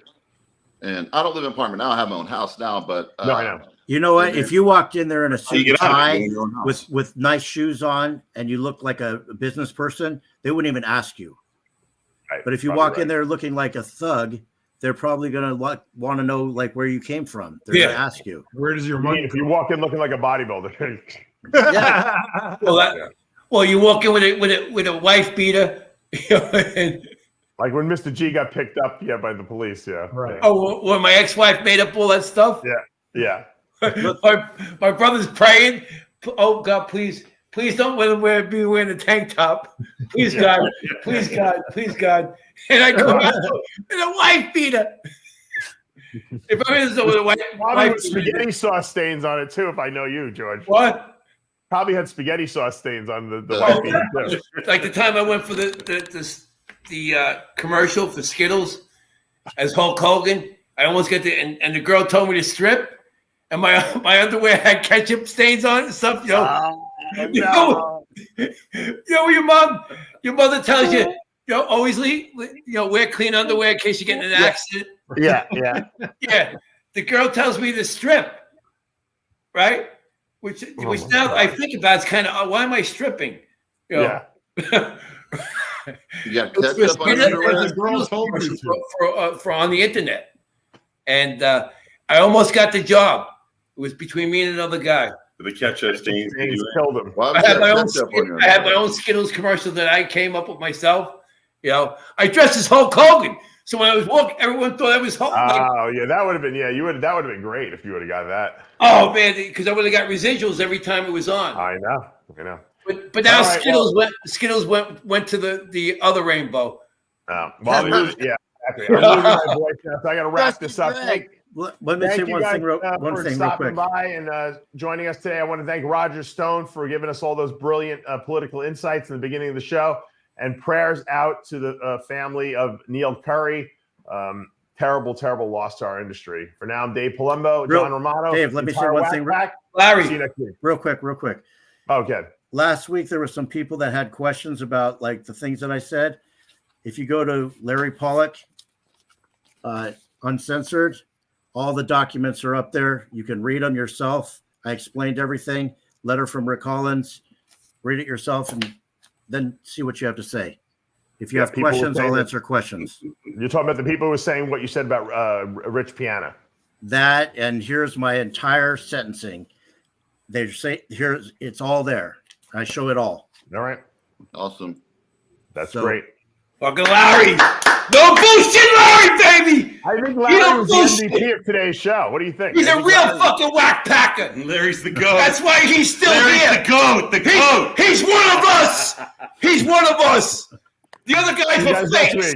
And I don't live in an apartment now. I have my own house now, but no, I know. You know what? If you walked in there in a suit and tie with nice shoes on and you look like a business person, they wouldn't even ask you. Right, but if you walk in there looking like a thug, they're probably going to want to know like where you came from. They're going to ask you, where does your money? If you walk in looking like a bodybuilder. Yeah. Well, you walk in with a wife beater. Like when Mr. G got picked up, by the police, Right. Oh, when my ex-wife made up all that stuff. Yeah. my brother's praying. Oh God, please don't let him be wearing a tank top. Please God, please God, please God. And I go out with a wife beater. If I'm in with a wife with spaghetti sauce stains on it too. If I know you, George. What? Probably had spaghetti sauce stains on the wife beater too. Like the time I went for the commercial for Skittles as Hulk Hogan, I almost got and the girl told me to strip, and my underwear had ketchup stains on it and stuff. Your mother tells you, always wear clean underwear in case you get in an accident. Yeah. The girl tells me to strip, right? Which now I think about, it's kind of, why am I stripping? You got ketchup on your for on the internet, and I almost got the job. It was between me and another guy. The ketchup stains killed him. I had my own Skittles commercial that I came up with myself. I dressed as Hulk Hogan, so when I was walking, everyone thought I was Hulk. That would have been that would have been great if you would have got that. Oh man, because I would have got residuals every time it was on. I know. But now Skittles went to the other rainbow. Well, exactly. I'm losing my voice now, so I got to wrap this up. Let me say one thing real quick. By and joining us today. I want to thank Roger Stone for giving us all those brilliant political insights in the beginning of the show, and prayers out to the family of Neil Currey. Terrible loss to our industry. For now, I'm Dave Palumbo, John Romano. Dave, let me say one thing. Larry, see you next week. Real quick. Okay. Last week, there were some people that had questions about like the things that I said. If you go to Larry Pollock, Uncensored, all the documents are up there. You can read them yourself. I explained everything. Letter from Rick Collins. Read it yourself and then see what you have to say. If you have questions, I'll answer questions. You're talking about the people who were saying what you said about Rich Piana. That, and here's my entire sentencing. They say it's all there. I show it all. All right. Awesome. That's great. Fucking Larry. No bullshit, Larry, baby. I think Larry was the MVP of today's show. What do you think? He's a real fucking whack packer. Larry's the GOAT. That's why he's still here. The GOAT. The GOAT. He's one of us. He's one of us. The other guys were fakes.